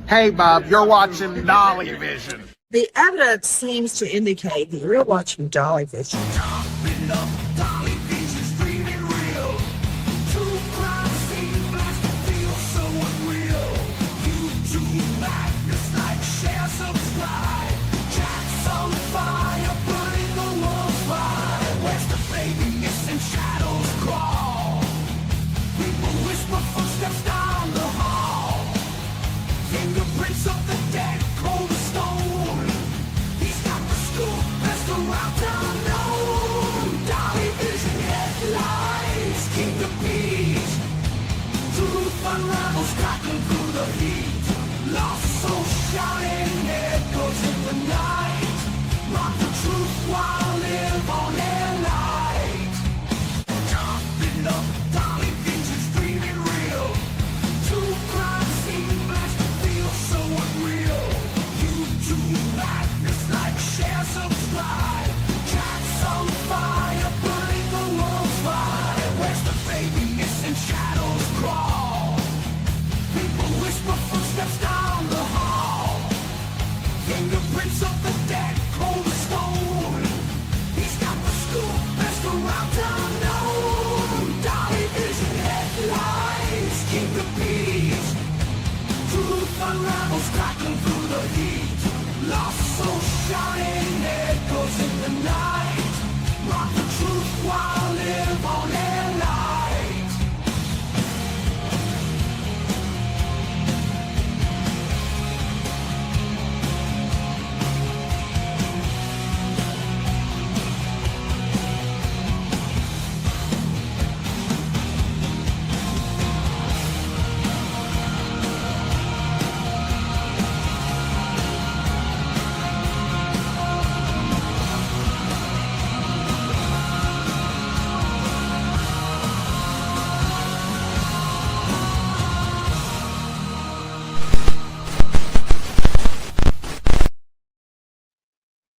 Hey, Bob, you're watching Dolly Vision. The evidence seems to indicate that you're watching Dolly Vision. Fingerprints of the dead, cold as stone. He's got the scoop, best around town known. Dolly Vision headlines, king of peace. Truth unravels, crackling through the heat. Lost soul shouting, echoes in the night. Rock the truth while live on air light. Jumping up, Dolly Vision's dreaming real. Two crime scene blast to feel so unreal. YouTube madness like share, subscribe. Cats on fire, burning the world's fire. Where's the baby missing? Shadows crawl. People whisper footsteps down the hall. Fingerprints of the dead, cold as stone. He's got the scoop, best around town known. Dolly Vision headlines, king of peace. Truth unravels, crackling through the heat. Lost soul shouting, echoes in the night. Rock the truth while live on air light.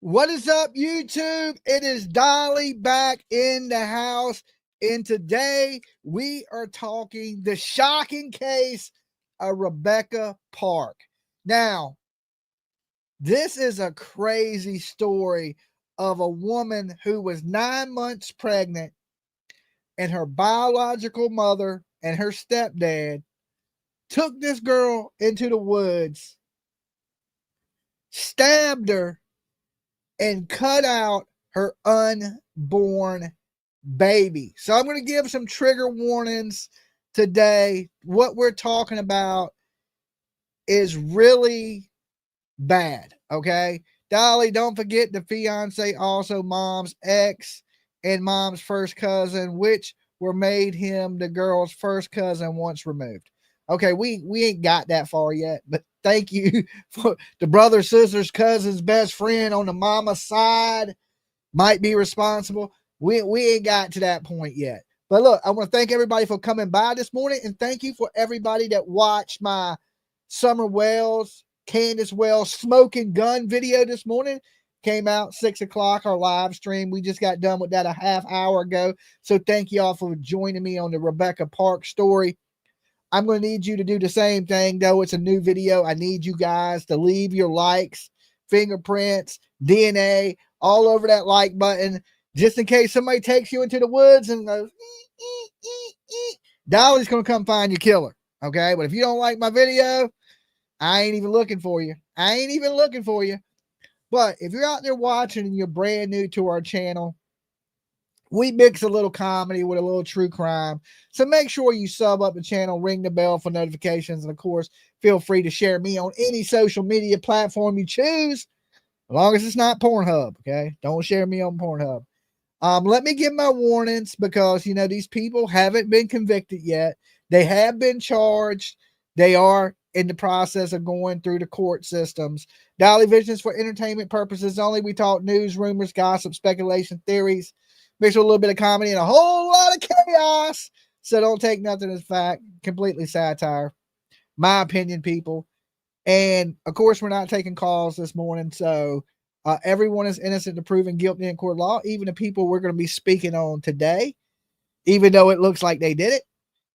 What is up, YouTube? It is Dolly back in the house, and today we are talking the shocking case of Rebecca Park. Now, this is a crazy story of a woman who was 9 months pregnant, and her biological mother and her stepdad took this girl into the woods, stabbed her, and cut out her unborn baby. So I'm going to give some trigger warnings today. What we're talking about is really bad, okay? Dolly, don't forget the fiance, also mom's ex and mom's first cousin, which were made him the girl's first cousin once removed. Okay, we ain't got that far yet, but thank you for the brother, sisters, cousins, best friend on the mama side might be responsible. We ain't got to that point yet. But look, I want to thank everybody for coming by this morning, and thank you for everybody that watched my Summer Wells, Candace Wells smoking gun video this morning. Came out 6 o'clock, our live stream. We just got done with that a half hour ago. So thank you all for joining me on the Rebecca Park story. I'm going to need you to do the same thing, though. It's a new video. I need you guys to leave your likes, fingerprints, DNA, all over that like button, just in case somebody takes you into the woods and goes, Dolly's going to come find your killer, okay? But if you don't like my video, I ain't even looking for you. I ain't even looking for you. But if you're out there watching and you're brand new to our channel, we mix a little comedy with a little true crime. So make sure you sub up the channel, ring the bell for notifications, and of course, feel free to share me on any social media platform you choose, as long as it's not Pornhub, okay? Don't share me on Pornhub. Let me give my warnings because, you know, these people haven't been convicted yet. They have been charged. They are in the process of going through the court systems. Dolly Vision is for entertainment purposes only. We talk news, rumors, gossip, speculation, theories, mixed with a little bit of comedy and a whole lot of chaos. So don't take nothing as fact. Completely satire. My opinion, people. And of course, we're not taking calls this morning. So everyone is innocent to proven guilty in court of law, even the people we're going to be speaking on today, even though it looks like they did it.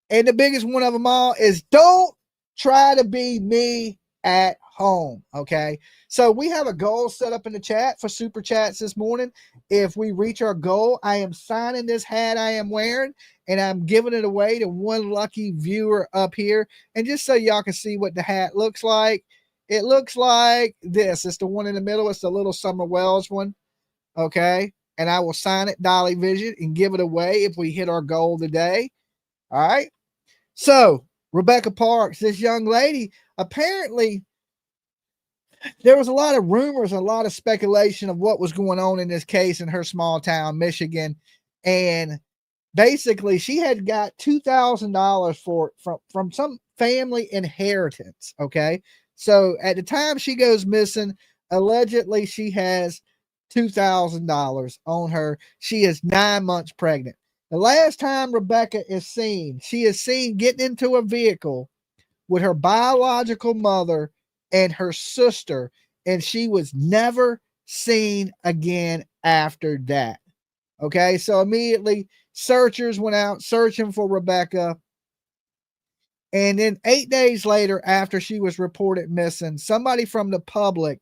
And the biggest one of them all is don't try to be me at home. Okay. So we have a goal set up in the chat for super chats this morning. If we reach our goal, I am signing this hat I am wearing and I'm giving it away to one lucky viewer up here. And just so y'all can see what the hat looks like, it looks like this. It's the one in the middle. It's the little Summer Wells one. Okay. And I will sign it Dolly Vision and give it away if we hit our goal today. All right. So Rebecca Parks, this young lady, apparently there was a lot of rumors, a lot of speculation of what was going on in this case in her small town, Michigan. And basically she had got $2,000 from some family inheritance. Okay. So at the time she goes missing, allegedly she has $2,000 on her. She is 9 months pregnant. The last time Rebecca is seen, she is seen getting into a vehicle with her biological mother and her sister, and she was never seen again after that. Okay, so immediately searchers went out searching for Rebecca. And then 8 days later, after she was reported missing, somebody from the public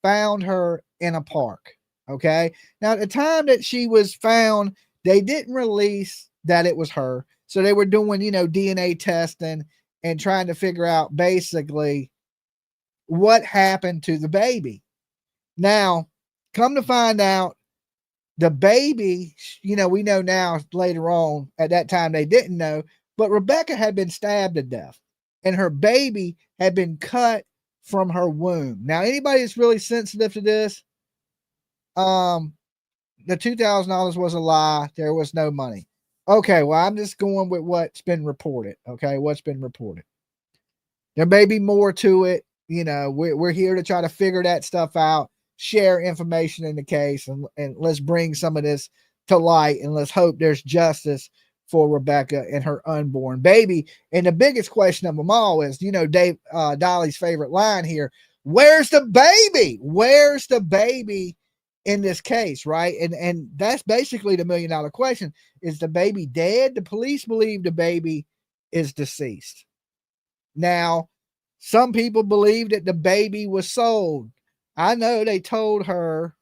found her in a park. Okay, now at the time that she was found, they didn't release that it was her. So they were doing, DNA testing and trying to figure out basically what happened to the baby. Now, come to find out, the baby, we know now later on, at that time they didn't know, but Rebecca had been stabbed to death and her baby had been cut from her womb. Now, anybody that's really sensitive to this, the $2,000 was a lie. There was no money. Okay, well, I'm just going with what's been reported. Okay, what's been reported. There may be more to it. We're here to try to figure that stuff out, share information in the case, and let's bring some of this to light, and let's hope there's justice for Rebecca and her unborn baby. And the biggest question of them all is, Dolly's favorite line here: where's the baby? Where's the baby in this case, right? And that's basically the $1 million question. Is the baby dead? The police believe the baby is deceased. Now, some people believe that the baby was sold. I know they told her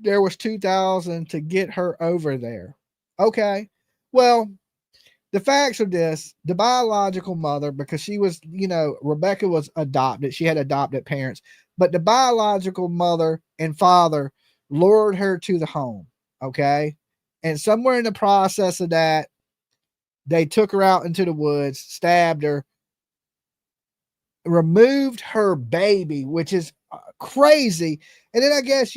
there was $2,000 to get her over there. Okay. Well, the facts of this, the biological mother, because she was, Rebecca was adopted. She had adopted parents, but the biological mother and father lured her to the home. Okay. And somewhere in the process of that, they took her out into the woods, stabbed her, removed her baby, which is crazy. And then I guess,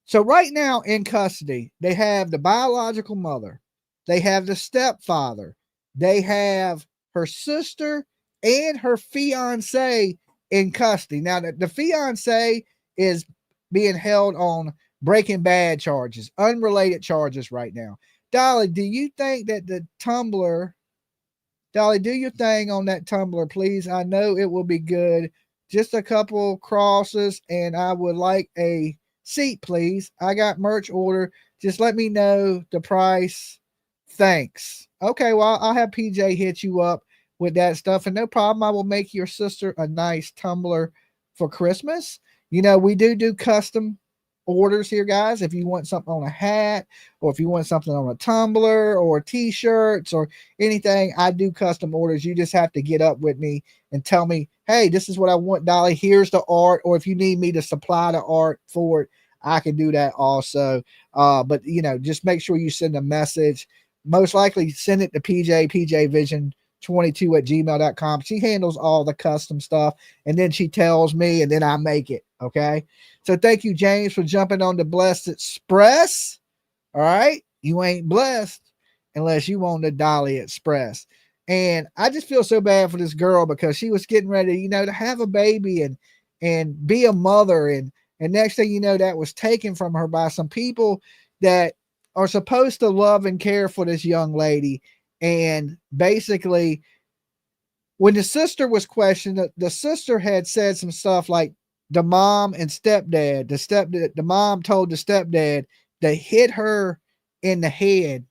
so right now in custody, they have the biological mother, they have the stepfather, they have her sister and her fiance in custody. Now, the fiance is being held on Breaking Bad charges, unrelated charges right now. Dolly, do you think that the Tumblr, Dolly, do your thing on that Tumblr, please? I know it will be good. Just a couple crosses, and I would like a seat, please. I got merch order. Just let me know the price. Thanks. Okay, well, I'll have PJ hit you up with that stuff, and no problem. I will make your sister a nice tumbler for Christmas. We do custom orders here, guys. If you want something on a hat, or if you want something on a tumbler or t-shirts or anything, I do custom orders. You just have to get up with me and tell me, hey, this is what I want, Dolly. Here's the art. Or if you need me to supply the art for it, I can do that also. But just make sure you send a message. Most likely send it to PJ Vision 22 at gmail.com. She handles all the custom stuff, and then she tells me, and then I make it. Okay. So thank you, James, for jumping on the Blessed Express. All right. You ain't blessed unless you on the Dolly Express. And I just feel so bad for this girl because she was getting ready, to have a baby and be a mother. And next thing you know, that was taken from her by some people that are supposed to love and care for this young lady. And basically, when the sister was questioned, the sister had said some stuff like the mom and stepdad, the mom told the stepdad they hit her in the head,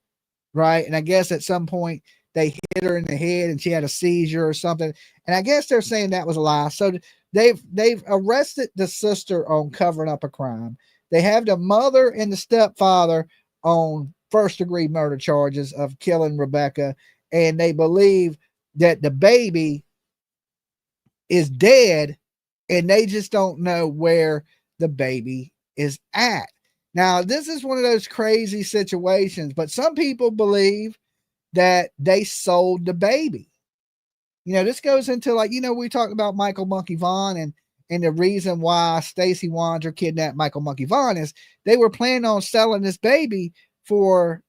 right? And I guess at some point they hit her in the head and she had a seizure or something. And I guess they're saying that was a lie. So they've arrested the sister on covering up a crime. They have the mother and the stepfather on first-degree murder charges of killing Rebecca, and they believe that the baby is dead, and they just don't know where the baby is at. Now, this is one of those crazy situations, but some people believe that they sold the baby. This goes into, like, we talked about Michael Monkey Vaughn, and the reason why Stacey Wander kidnapped Michael Monkey Vaughn is they were planning on selling this baby for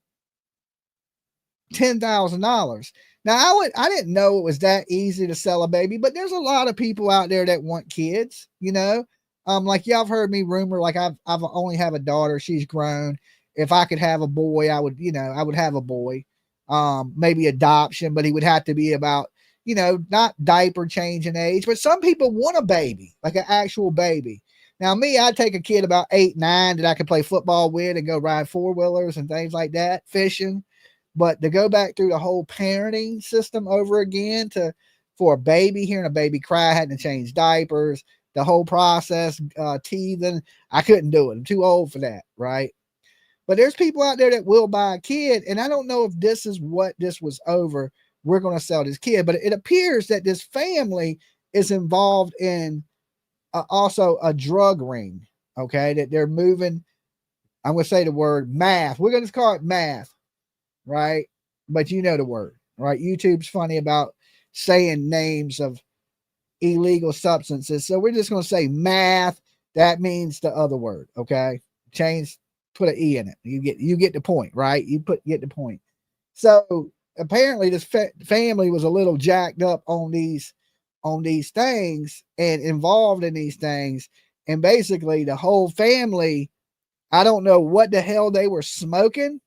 $10,000. Now, I didn't know it was that easy to sell a baby, but there's a lot of people out there that want kids, like y'all have heard me rumor, like I've only have a daughter. She's grown. If I could have a boy, I would have a boy. Maybe adoption, but he would have to be about, not diaper changing age, but some people want a baby, like an actual baby. Now, me, I'd take a kid about 8, 9 that I could play football with and go ride 4-wheelers and things like that, fishing. But to go back through the whole parenting system over again for a baby, hearing a baby cry, having to change diapers, the whole process, teething, I couldn't do it. I'm too old for that, right? But there's people out there that will buy a kid, and I don't know if this is what this was over. We're going to sell this kid, but it appears that this family is involved in also a drug ring, okay, that they're moving. I'm going to say the word math. We're going to call it math, right? But you know the word, right? YouTube's funny about saying names of illegal substances. So we're just going to say math. That means the other word, okay? Put an E in it. You get the point, right? Get the point. So apparently this family was a little jacked up on these things and involved in these things. And basically the whole family, I don't know what the hell they were smoking,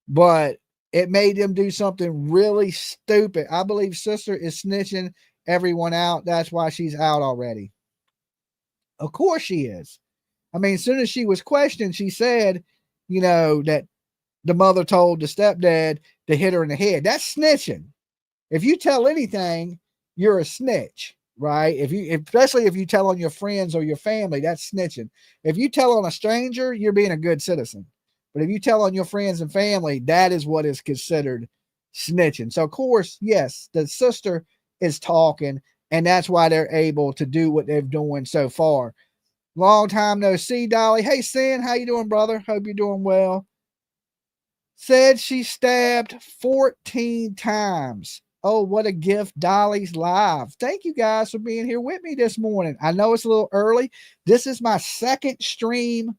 but it made them do something really stupid. I believe sister is snitching everyone out. That's why she's out already. Of course she is. I mean, as soon as she was questioned, she said, that the mother told the stepdad to hit her in the head. That's snitching. If you tell anything, you're a snitch, right? Especially if you tell on your friends or your family, that's snitching. If you tell on a stranger, you're being a good citizen. But if you tell on your friends and family, that is what is considered snitching. So, of course, yes, the sister is talking, and that's why they're able to do what they've doing so far. Long time no see, Dolly. Hey, Sin, how you doing, brother? Hope you're doing well. Said she stabbed 14 times. Oh, what a gift. Dolly's live. Thank you guys for being here with me this morning. I know it's a little early. This is my second stream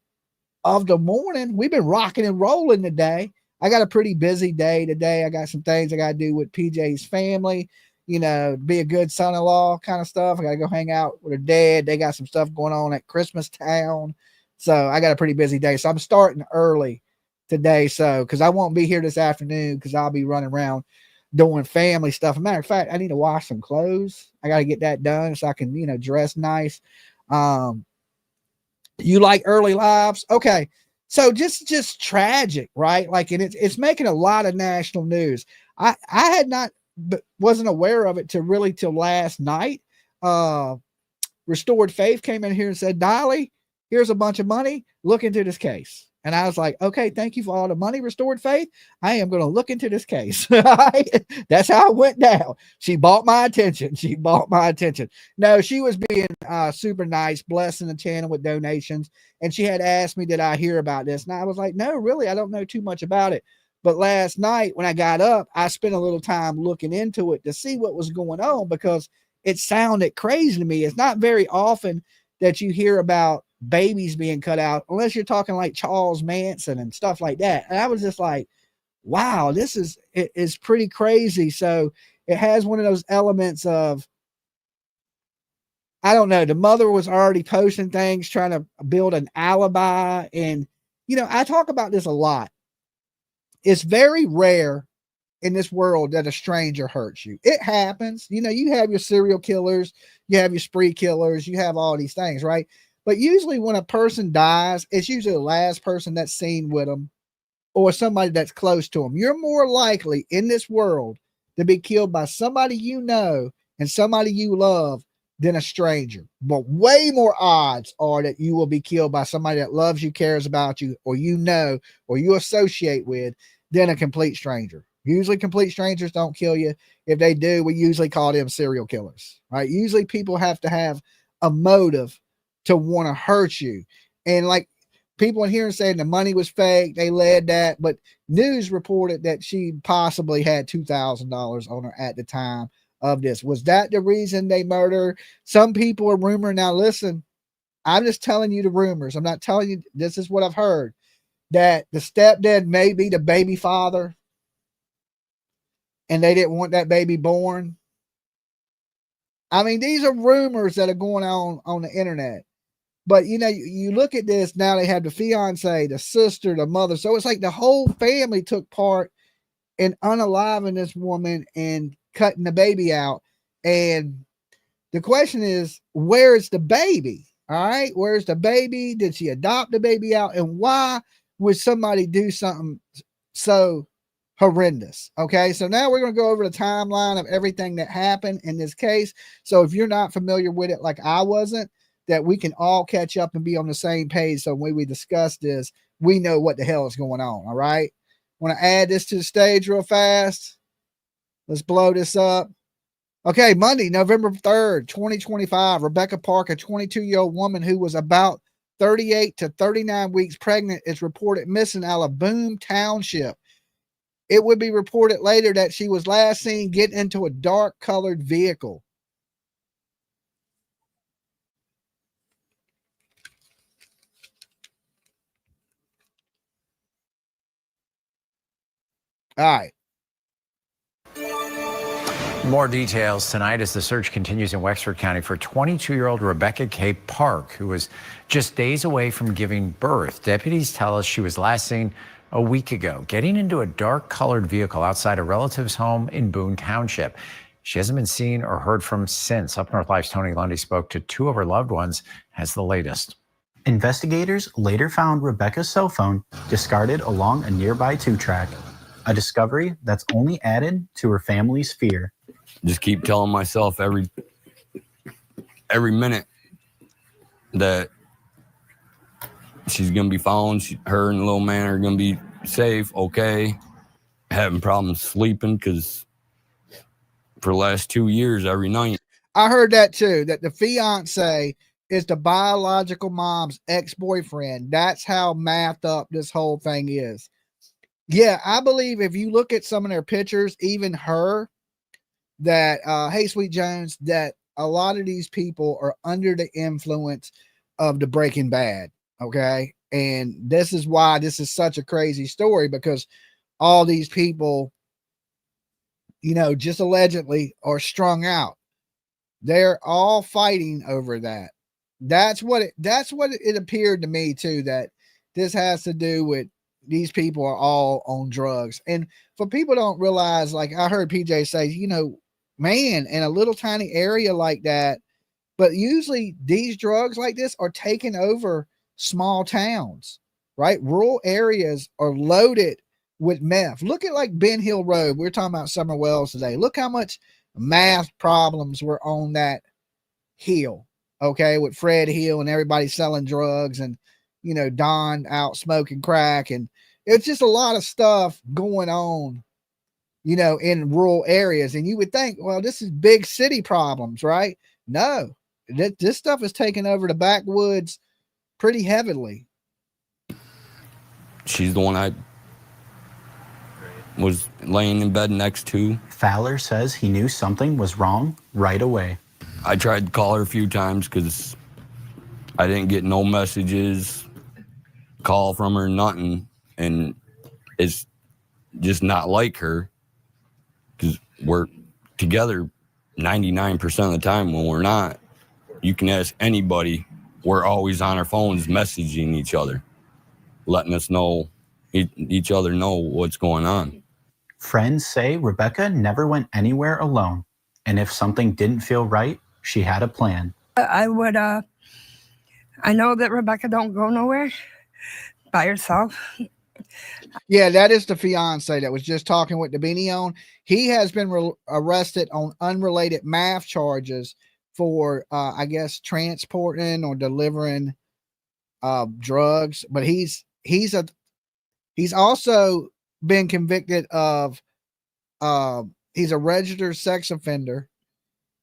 of the morning. We've been rocking and rolling today. I got a pretty busy day today. I got some things I got to do with PJ's family, be a good son-in-law kind of stuff. I got to go hang out with her dad. They got some stuff going on at Christmas Town. So I got a pretty busy day. So I'm starting early today. So, cause I won't be here this afternoon cause I'll be running around doing family stuff. As a matter of fact, I need to wash some clothes. I got to get that done so I can, dress nice. You like early lives? Okay. So just tragic, right? Like, and it's making a lot of national news. I had not, but wasn't aware of it till last night. Restored Faith came in here and said, Dolly, here's a bunch of money. Look into this case. And I was like, okay, thank you for all the money, Restored Faith. I am going to look into this case. That's how it went down. She bought my attention. No, she was being super nice, blessing the channel with donations. And she had asked me, did I hear about this? And I was like, no, really, I don't know too much about it. But last night when I got up, I spent a little time looking into it to see what was going on because it sounded crazy to me. It's not very often that you hear about babies being cut out unless you're talking like Charles Manson and stuff like that. And I was just like, wow, this is pretty crazy. So it has one of those elements of, I don't know, the mother was already posting things, trying to build an alibi. And, I talk about this a lot. It's very rare in this world that a stranger hurts you. It happens. You have your serial killers, you have your spree killers, you have all these things, right? But usually when a person dies, it's usually the last person that's seen with them or somebody that's close to them. You're more likely in this world to be killed by somebody you know and somebody you love than a stranger. But way more odds are that you will be killed by somebody that loves you, cares about you, or you know, or you associate with, than a complete stranger. Usually complete strangers don't kill you. If they do, we usually call them serial killers, right? Usually people have to have a motive to want to hurt you. And like people in here saying the money was fake, they led that, but news reported that she possibly had $2,000 on her at the time of this. Was that the reason they murdered? Some people are rumoring. Now, listen, I'm just telling you the rumors. I'm not telling you, this is what I've heard, that the stepdad may be the baby father and they didn't want that baby born. I mean, these are rumors that are going on the internet. But, you know, you look at this, now they have the fiance, the sister, the mother. So it's like the whole family took part in unaliving this woman and cutting the baby out. And the question is, where is the baby? All right. Where's the baby? Did she adopt the baby out? And why would somebody do something so horrendous? Okay. So now we're going to go over the timeline of everything that happened in this case. So if you're not familiar with it, like I wasn't, that we can all catch up and be on the same page. So when we discuss this, we know what the hell is going on. All right. Want to add this to the stage real fast. Let's blow this up. Okay. Monday, November 3rd, 2025, Rebecca Park, a 22-year-old woman who was about 38 to 39 weeks pregnant, is reported missing out of Boone Township. It would be reported later that she was last seen getting into a dark colored vehicle. All right. More details tonight as the search continues in Wexford County for 22-year-old Rebecca K. Park, who was just days away from giving birth. Deputies tell us she was last seen a week ago, getting into a dark-colored vehicle outside a relative's home in Boone Township. She hasn't been seen or heard from since. Up North Life's Tony Lundy spoke to two of her loved ones as the latest. Investigators later found Rebecca's cell phone discarded along a nearby two-track, a discovery that's only added to her family's fear. Just keep telling myself every minute that she's gonna be found. Her and the little man are gonna be safe, okay. Having problems sleeping because for the last 2 years, every night. I heard that too, that the fiance is the biological mom's ex-boyfriend. That's how mathed up this whole thing is. Yeah, I believe if you look at some of their pictures, even her, that, hey, Sweet Jones, that a lot of these people are under the influence of the Breaking Bad, okay? And this is why this is such a crazy story, because all these people, you know, just allegedly are strung out. They're all fighting over that. That's what it appeared to me too, that this has to do with these people are all on drugs. And for people don't realize, like I heard PJ say, you know, man, in a little tiny area like that, but usually these drugs like this are taking over small towns, right? Rural areas are loaded with meth. Look at like Ben Hill Road. We're talking about Summer Wells today. Look how much math problems were on that hill, okay, with Fred Hill and everybody selling drugs, and, you know, Don out smoking crack. And it's just a lot of stuff going on, you know, in rural areas. And you would think, well, this is big city problems, right? No, this stuff is taking over the backwoods pretty heavily. She's the one I was laying in bed next to. Fowler says he knew something was wrong right away. I tried to call her a few times because I didn't get no messages, call from her, nothing. And it's just not like her, because we're together 99% of the time. When we're not, you can ask anybody, we're always on our phones messaging each other, letting us know, each other know what's going on. Friends say Rebecca never went anywhere alone, and if something didn't feel right, she had a plan. I know that Rebecca don't go nowhere by herself. Yeah, that is the fiance that was just talking with the beanie on. He has been arrested on unrelated math charges for, I guess, transporting or delivering drugs. But he's also been convicted of. He's a registered sex offender.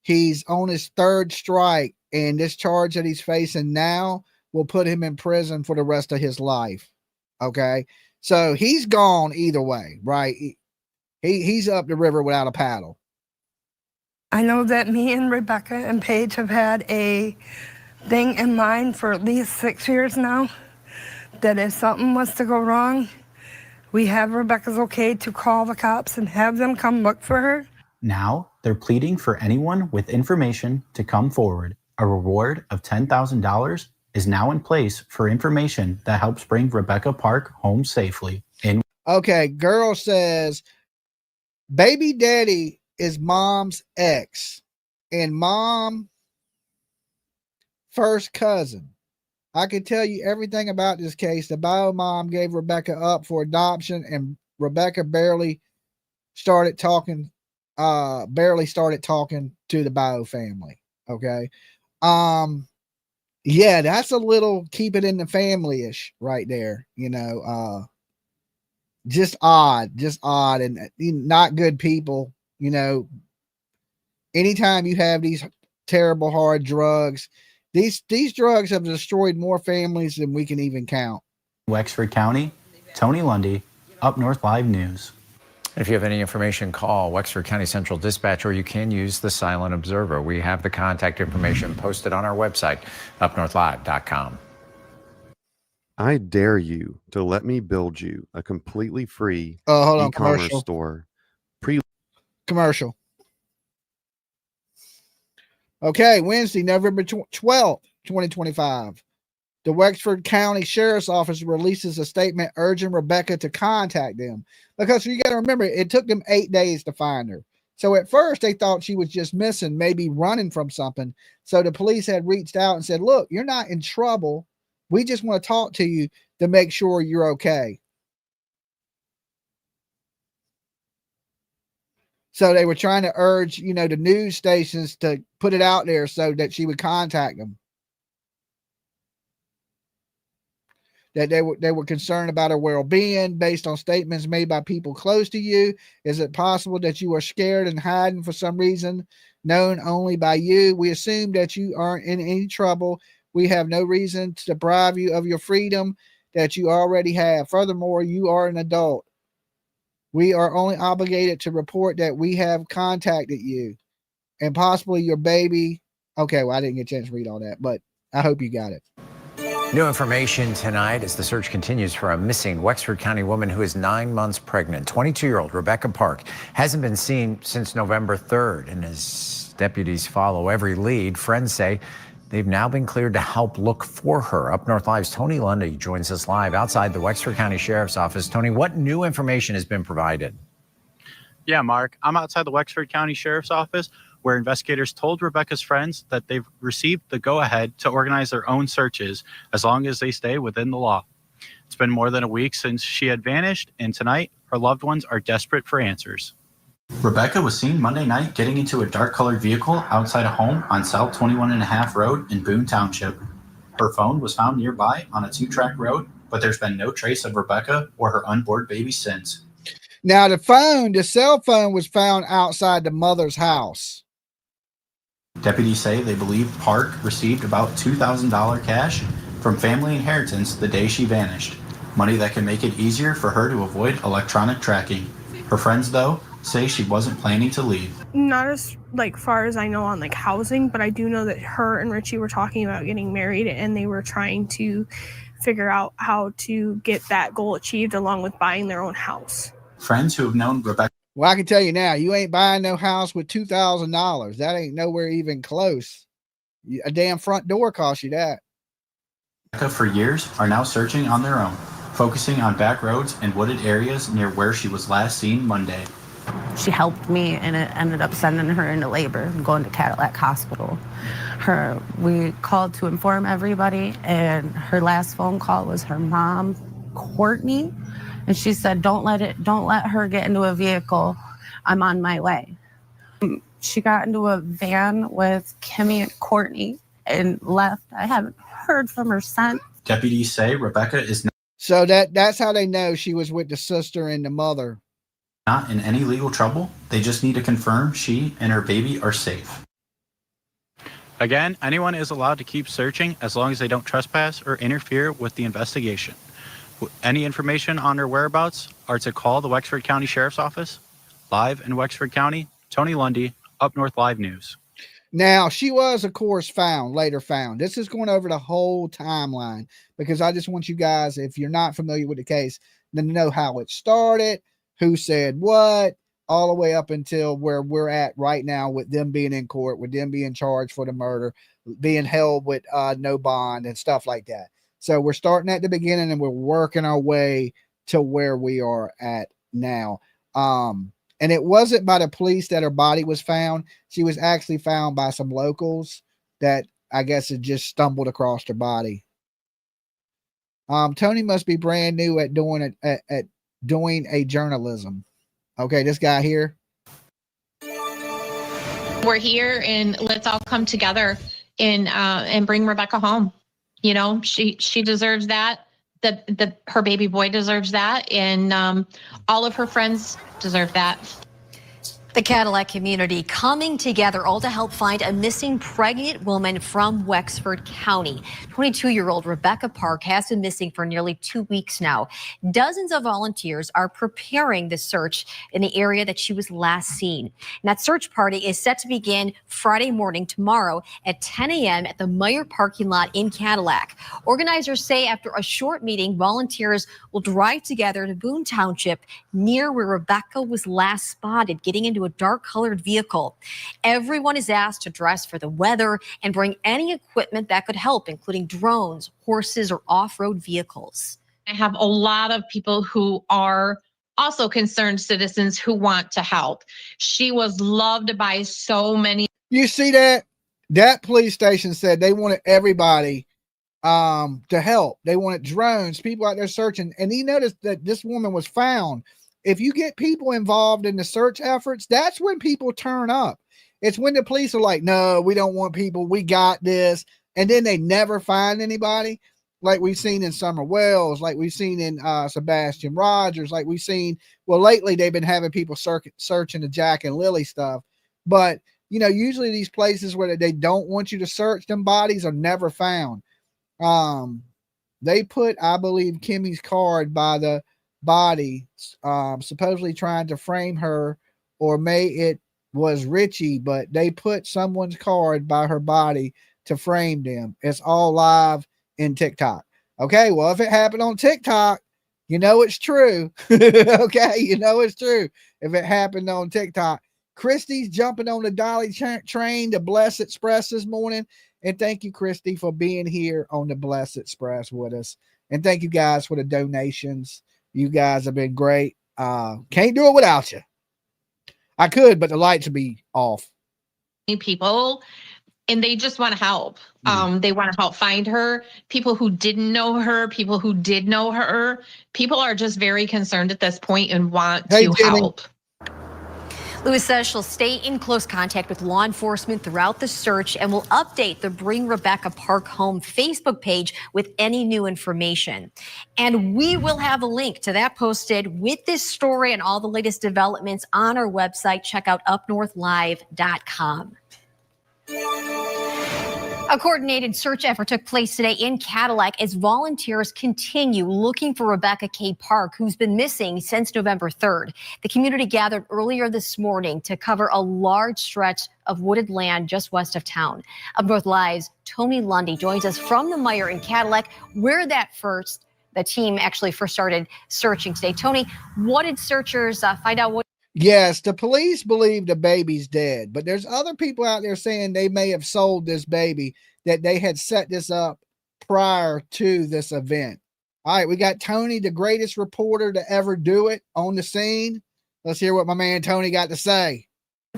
He's on his third strike, and this charge that he's facing now will put him in prison for the rest of his life. Okay. So he's gone either way, right? He's up the river without a paddle. I know that me and Rebecca and Paige have had a thing in mind for at least 6 years now, that if something was to go wrong, we have Rebecca's okay to call the cops and have them come look for her. Now, they're pleading for anyone with information to come forward. A reward of $10,000 is now in place for information that helps bring Rebecca Park home safely. Okay, girl says, baby daddy is mom's ex and mom first cousin. I can tell you everything about this case. The bio mom gave Rebecca up for adoption, and Rebecca barely started talking to the bio family. Okay. Yeah, that's a little keep it in the family-ish right there, just odd and not good people. Anytime you have these terrible hard drugs, these drugs have destroyed more families than we can even count. Wexford County, Tony Lundy, Up North Live News. If you have any information, call Wexford County Central Dispatch, or you can use the Silent Observer. We have the contact information posted on our website, upnorthlive.com. I dare you to let me build you a completely free hold on, e-commerce commercial. store. Commercial. Okay, Wednesday, November 12th, 2025. The Wexford County Sheriff's Office releases a statement urging Rebecca to contact them, because you got to remember, it took them 8 days to find her. So at first they thought she was just missing, maybe running from something. So the police had reached out and said, look, you're not in trouble. We just want to talk to you to make sure you're okay. So they were trying to urge, the news stations to put it out there so that she would contact them. That they were concerned about her well-being based on statements made by people close to you. Is it possible that you are scared and hiding for some reason known only by you? We assume that you aren't in any trouble. We have no reason to deprive you of your freedom that you already have. Furthermore, you are an adult. We are only obligated to report that we have contacted you and possibly your baby. Okay, well, I didn't get a chance to read all that, but I hope you got it. New information tonight as the search continues for a missing Wexford County woman who is 9 months pregnant. 22-year-old Rebecca Park hasn't been seen since November 3rd. And as deputies follow every lead, friends say they've now been cleared to help look for her. Up North Live's Tony Lundy joins us live outside the Wexford County Sheriff's Office. Tony, what new information has been provided? Yeah, Mark, I'm outside the Wexford County Sheriff's Office, where investigators told Rebecca's friends that they've received the go-ahead to organize their own searches as long as they stay within the law. It's been more than a week since she had vanished, and tonight her loved ones are desperate for answers. Rebecca was seen Monday night getting into a dark-colored vehicle outside a home on South 21.5 Road in Boone Township. Her phone was found nearby on a 2-track road, but there's been no trace of Rebecca or her unborn baby since. Now, the cell phone was found outside the mother's house. Deputies say they believe Park received about $2,000 cash from family inheritance the day she vanished, money that can make it easier for her to avoid electronic tracking. Her friends, though, say she wasn't planning to leave. Not as far as I know on housing, but I do know that her and Richie were talking about getting married, and they were trying to figure out how to get that goal achieved along with buying their own house. Friends who have known Rebecca. Well, I can tell you now, you ain't buying no house with $2,000. That ain't nowhere even close. A damn front door costs you that. For years are now searching on their own, focusing on back roads and wooded areas near where she was last seen Monday. She helped me, and it ended up sending her into labor and going to Cadillac Hospital. We called to inform everybody, and her last phone call was her mom Courtney. And she said, don't let her get into a vehicle. I'm on my way. She got into a van with Kimmy and Courtney and left. I haven't heard from her since. Deputies say Rebecca is So that's how they know she was with the sister and the mother. not in any legal trouble. They just need to confirm she and her baby are safe. Again, anyone is allowed to keep searching as long as they don't trespass or interfere with the investigation. Any information on her whereabouts are to call the Wexford County Sheriff's Office. Live in Wexford County, Tony Lundy, Up North Live News. Now, she was, of course, later found. This is going over the whole timeline because I just want you guys, if you're not familiar with the case, to know how it started, who said what, all the way up until where we're at right now with them being in court, with them being charged for the murder, being held with no bond and stuff like that. So we're starting at the beginning and we're working our way to where we are at now. And it wasn't by the police that her body was found. She was actually found by some locals that I guess had just stumbled across her body. Tony must be brand new at doing a journalism. Okay, this guy here. We're here and let's all come together and bring Rebecca home. You know, she deserves that. Her baby boy deserves that, and all of her friends deserve that. The Cadillac community coming together all to help find a missing pregnant woman from Wexford County. 22-year-old Rebecca Park has been missing for nearly 2 weeks now. Dozens of volunteers are preparing the search in the area that she was last seen. And that search party is set to begin Friday morning tomorrow at 10 a.m. at the Meyer parking lot in Cadillac. Organizers say after a short meeting, volunteers will drive together to Boone Township near where Rebecca was last spotted, getting into a dark colored vehicle. Everyone is asked to dress for the weather and bring any equipment that could help, including drones, horses, or off-road vehicles. I have a lot of people who are also concerned citizens who want to help. She was loved by so many. You see that? That police station said they wanted everybody to help. They wanted drones, people out there searching. And he noticed that this woman was found. If you get people involved in the search efforts, that's when people turn up. It's when the police are like, no, we don't want people. We got this. And then they never find anybody, like we've seen in Summer Wells, like we've seen in Sebastian Rogers, like we've seen. Well, lately they've been having people searching the Jack and Lily stuff. But, you know, usually these places where they don't want you to search, them bodies are never found. They put, I believe, Kimmy's card by the body, supposedly trying to frame her, or it was Richie, but they put someone's card by her body to frame them. It's all live in TikTok. Okay, well, if it happened on TikTok, you know it's true. Okay, you know it's true if it happened on TikTok. Christy's jumping on the Dolly train, the Blessed Express this morning. And thank you, Christy, for being here on the Blessed Express with us. And thank you guys for the donations. You guys have been great. Can't do it without you. I could, but the lights would be off. People, and they just want to help. They want to help find her. People who didn't know her, people who did know her. People are just very concerned at this point and want to help. Lewis says she'll stay in close contact with law enforcement throughout the search and will update the Bring Rebecca Park Home Facebook page with any new information. And we will have a link to that posted with this story and all the latest developments on our website. Check out upnorthlive.com. A coordinated search effort took place today in Cadillac as volunteers continue looking for Rebecca K. Park, who's been missing since November 3rd. The community gathered earlier this morning to cover a large stretch of wooded land just west of town. Up North Live's Tony Lundy joins us from the Meyer in Cadillac, where the team actually first started searching today. Tony, what did searchers find out? Yes, the police believe the baby's dead, but there's other people out there saying they may have sold this baby, that they had set this up prior to this event. All right, we got Tony, the greatest reporter to ever do it, on the scene. Let's hear what my man Tony got to say.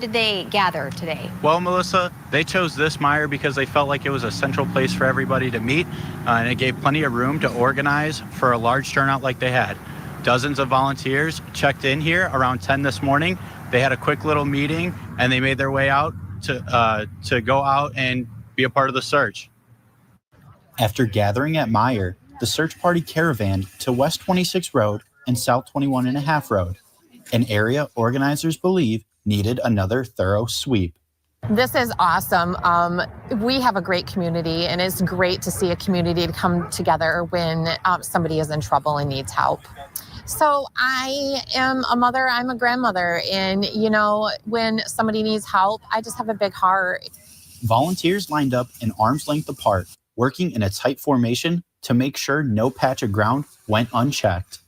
Did they gather today? Well, Melissa, they chose this mire because they felt like it was a central place for everybody to meet, and it gave plenty of room to organize for a large turnout like they had. Dozens of volunteers checked in here around 10 this morning. They had a quick little meeting, and they made their way out to go out and be a part of the search. After gathering at Meyer, the search party caravaned to West 26 Road and South 21.5 Road, an area organizers believe needed another thorough sweep. This is awesome. We have a great community, and it's great to see a community to come together when somebody is in trouble and needs help. So I am a mother, I'm a grandmother, and you know, when somebody needs help, I just have a big heart. Volunteers lined up an arm's length apart, working in a tight formation to make sure no patch of ground went unchecked.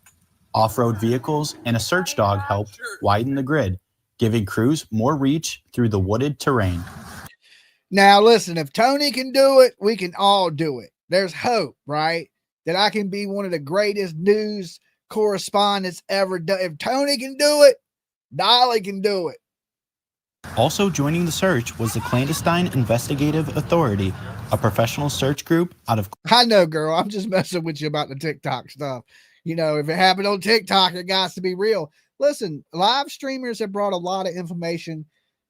Off-road vehicles and a search dog helped widen the grid, giving crews more reach through the wooded terrain. Now, listen, if Tony can do it, we can all do it. There's hope, right? That I can be one of the greatest news correspondents ever done. If Tony can do it, Dolly can do it. Also joining the search was the Clandestine Investigative Authority, a professional search group out of... I know, girl. I'm just messing with you about the TikTok stuff. You know, if it happened on TikTok, it got to be real. Listen, live streamers have brought a lot of information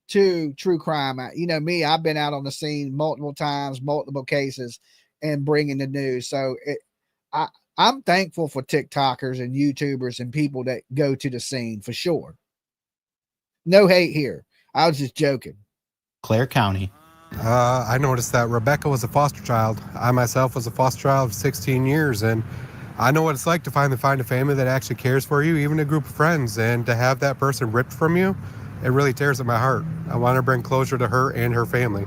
to true crime. You know me, I've been out on the scene multiple times, multiple cases, and bringing the news. So I'm thankful for TikTokers and YouTubers and people that go to the scene for sure. No hate here. I was just joking. Clare County. I noticed that Rebecca was a foster child. I myself was a foster child for 16 years, and I know what it's like to finally find a family that actually cares for you, even a group of friends, and to have that person ripped from you, it really tears at my heart. I want to bring closure to her and her family.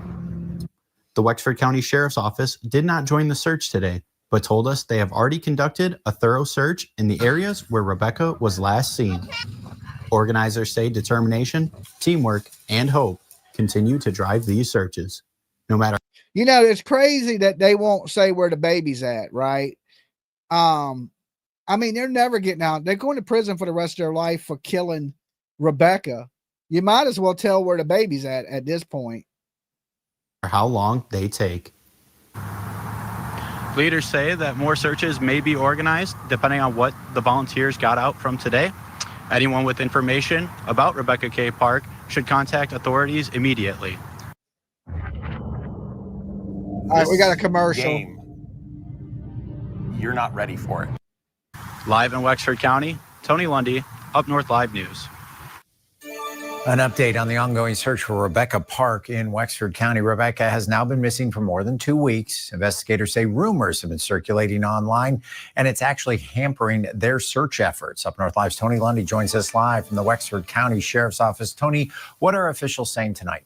The Wexford County Sheriff's Office did not join the search today, but told us they have already conducted a thorough search in the areas where Rebecca was last seen. Organizers say determination, teamwork, and hope continue to drive these searches. No matter... You know, it's crazy that they won't say where the baby's at, right? I mean, they're never getting out. They're going to prison for the rest of their life for killing Rebecca. You might as well tell where the baby's at this point. How long they take. Leaders say that more searches may be organized depending on what the volunteers got out from today. Anyone with information about Rebecca K. Park should contact authorities immediately. All right, we got a commercial. You're not ready for it. Live in Wexford County, Tony Lundy, Up North Live News. An update on the ongoing search for Rebecca Park in Wexford County. Rebecca has now been missing for more than 2 weeks. Investigators say rumors have been circulating online, and it's actually hampering their search efforts. Up North Live's Tony Lundy joins us live from the Wexford County Sheriff's Office. Tony, what are officials saying tonight?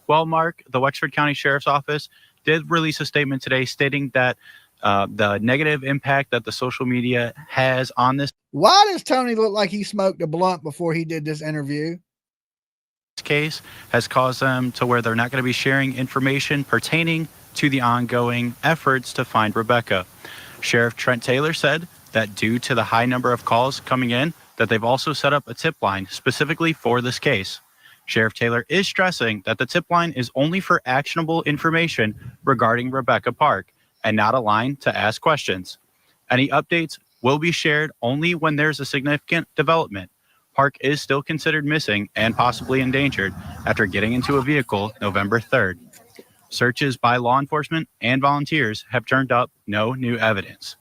Well, Mark, the Wexford County Sheriff's Office did release a statement today stating that the negative impact that the social media has on this. Why does Tony look like he smoked a blunt before he did this interview? Case has caused them to where they're not going to be sharing information pertaining to the ongoing efforts to find Rebecca. Sheriff Trent Taylor said that due to the high number of calls coming in, that they've also set up a tip line specifically for this case. Sheriff Taylor is stressing that the tip line is only for actionable information regarding Rebecca Park and not a line to ask questions. Any updates will be shared only when there's a significant development. Park is still considered missing and possibly endangered after getting into a vehicle November 3rd. Searches by law enforcement and volunteers have turned up no new evidence.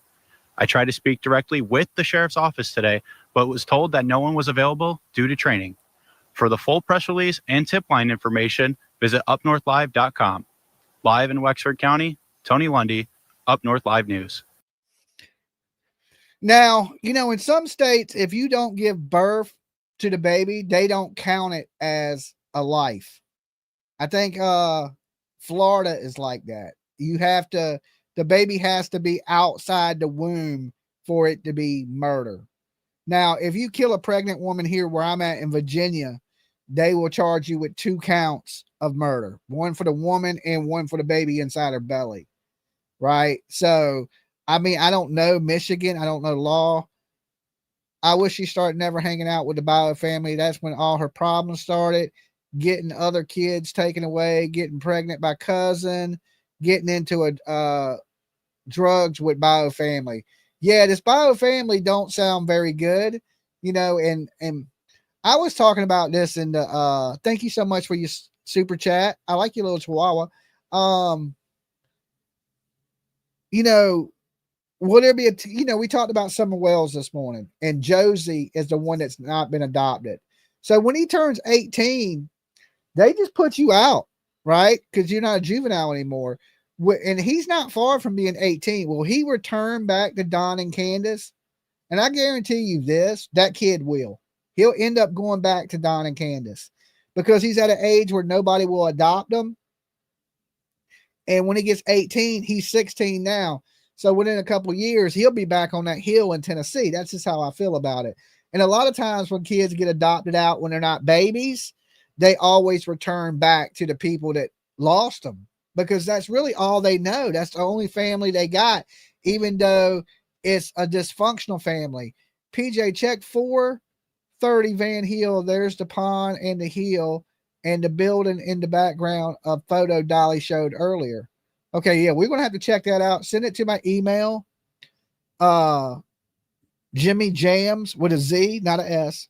I tried to speak directly with the sheriff's office today, but was told that no one was available due to training. For the full press release and tip line information, visit upnorthlive.com. Live in Wexford County, Tony Lundy, Up North Live News. Now, you know, in some states, if you don't give birth to the baby, they don't count it as a life. I think Florida is like that. You have to, the baby has to be outside the womb for it to be murder. Now, if you kill a pregnant woman here where I'm at in Virginia, they will charge you with 2 counts of murder, one for the woman and one for the baby inside her belly. Right. So, I mean, I don't know Michigan. I don't know law. I wish she started never hanging out with the bio family. That's when all her problems started. Getting other kids taken away, getting pregnant by cousin, getting into drugs with bio family. Yeah, this bio family don't sound very good, and I was talking about this in the thank you so much for your super chat. I like your little chihuahua. Will there be we talked about Summer Wells this morning, and Josie is the one that's not been adopted. So when he turns 18, they just put you out, right? Because you're not a juvenile anymore. And he's not far from being 18. Will he return back to Don and Candace? And I guarantee you this, that kid will. He'll end up going back to Don and Candace because he's at an age where nobody will adopt him. And when he gets 18, he's 16 now. So within a couple of years, he'll be back on that hill in Tennessee. That's just how I feel about it. And a lot of times when kids get adopted out when they're not babies, they always return back to the people that lost them because that's really all they know. That's the only family they got, even though it's a dysfunctional family. PJ, check 430 Van Hill. There's the pond and the hill and the building in the background of photo Dolly showed earlier. Okay, yeah, we're going to have to check that out. Send it to my email, Jimmy Jams with a Z, not a S,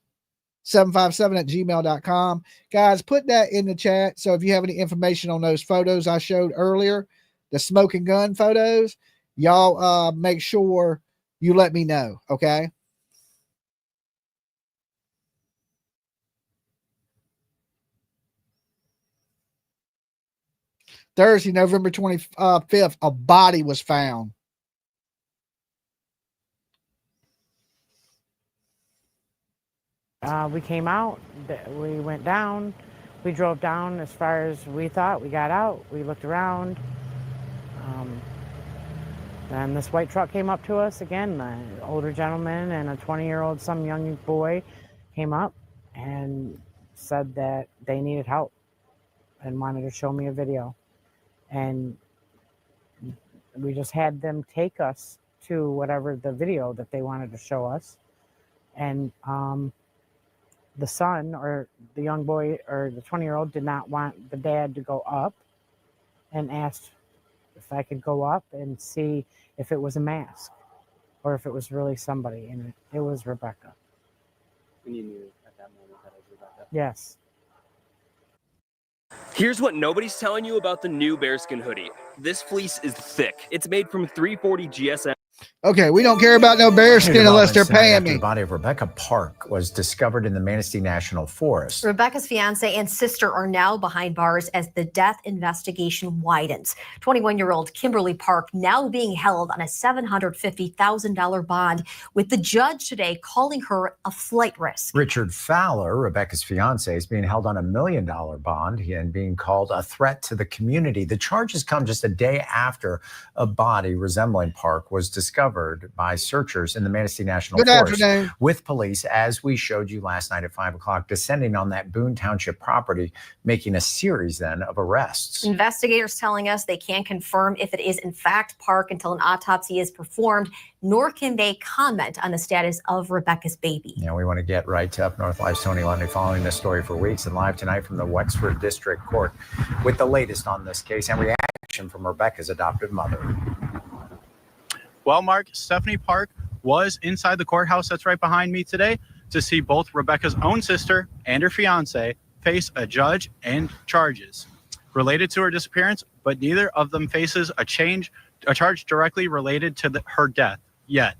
757@gmail.com. Guys, put that in the chat. So if you have any information on those photos I showed earlier, the smoking gun photos, y'all make sure you let me know, okay? Thursday, November 25th, a body was found. We came out, we went down, we drove down as far as we thought, we got out, we looked around. Then this white truck came up to us again, an older gentleman and a 20-year-old, some young boy came up and said that they needed help and wanted to show me a video. And we just had them take us to whatever the video that they wanted to show us. And the son or the young boy or the 20-year-old did not want the dad to go up and asked if I could go up and see if it was a mask or if it was really somebody. And it was Rebecca. And you knew at that moment that it was Rebecca? Yes. Here's what nobody's telling you about the new bearskin hoodie. This fleece is thick. It's made from 340 GSM. Okay, we don't care about no bearskin unless they're paying me. The body of Rebecca Park was discovered in the Manistee National Forest. Rebecca's fiance and sister are now behind bars as the death investigation widens. 21-year-old Kimberly Park now being held on a $750,000 bond, with the judge today calling her a flight risk. Richard Fowler, Rebecca's fiance, is being held on $1 million bond and being called a threat to the community. The charges come just a day after a body resembling Park was discovered by searchers in the Manistee National Forest with police, as we showed you last night at 5 o'clock, descending on that Boone Township property, making a series then of arrests. Investigators telling us they can't confirm if it is in fact Park until an autopsy is performed, nor can they comment on the status of Rebecca's baby. Yeah, we want to get right to Up North Live's Tony Lundy, following this story for weeks and live tonight from the Wexford District Court with the latest on this case and reaction from Rebecca's adoptive mother. Well, Mark, Stephanie Park was inside the courthouse that's right behind me today to see both Rebecca's own sister and her fiance face a judge and charges related to her disappearance, but neither of them faces a charge directly related to her death yet.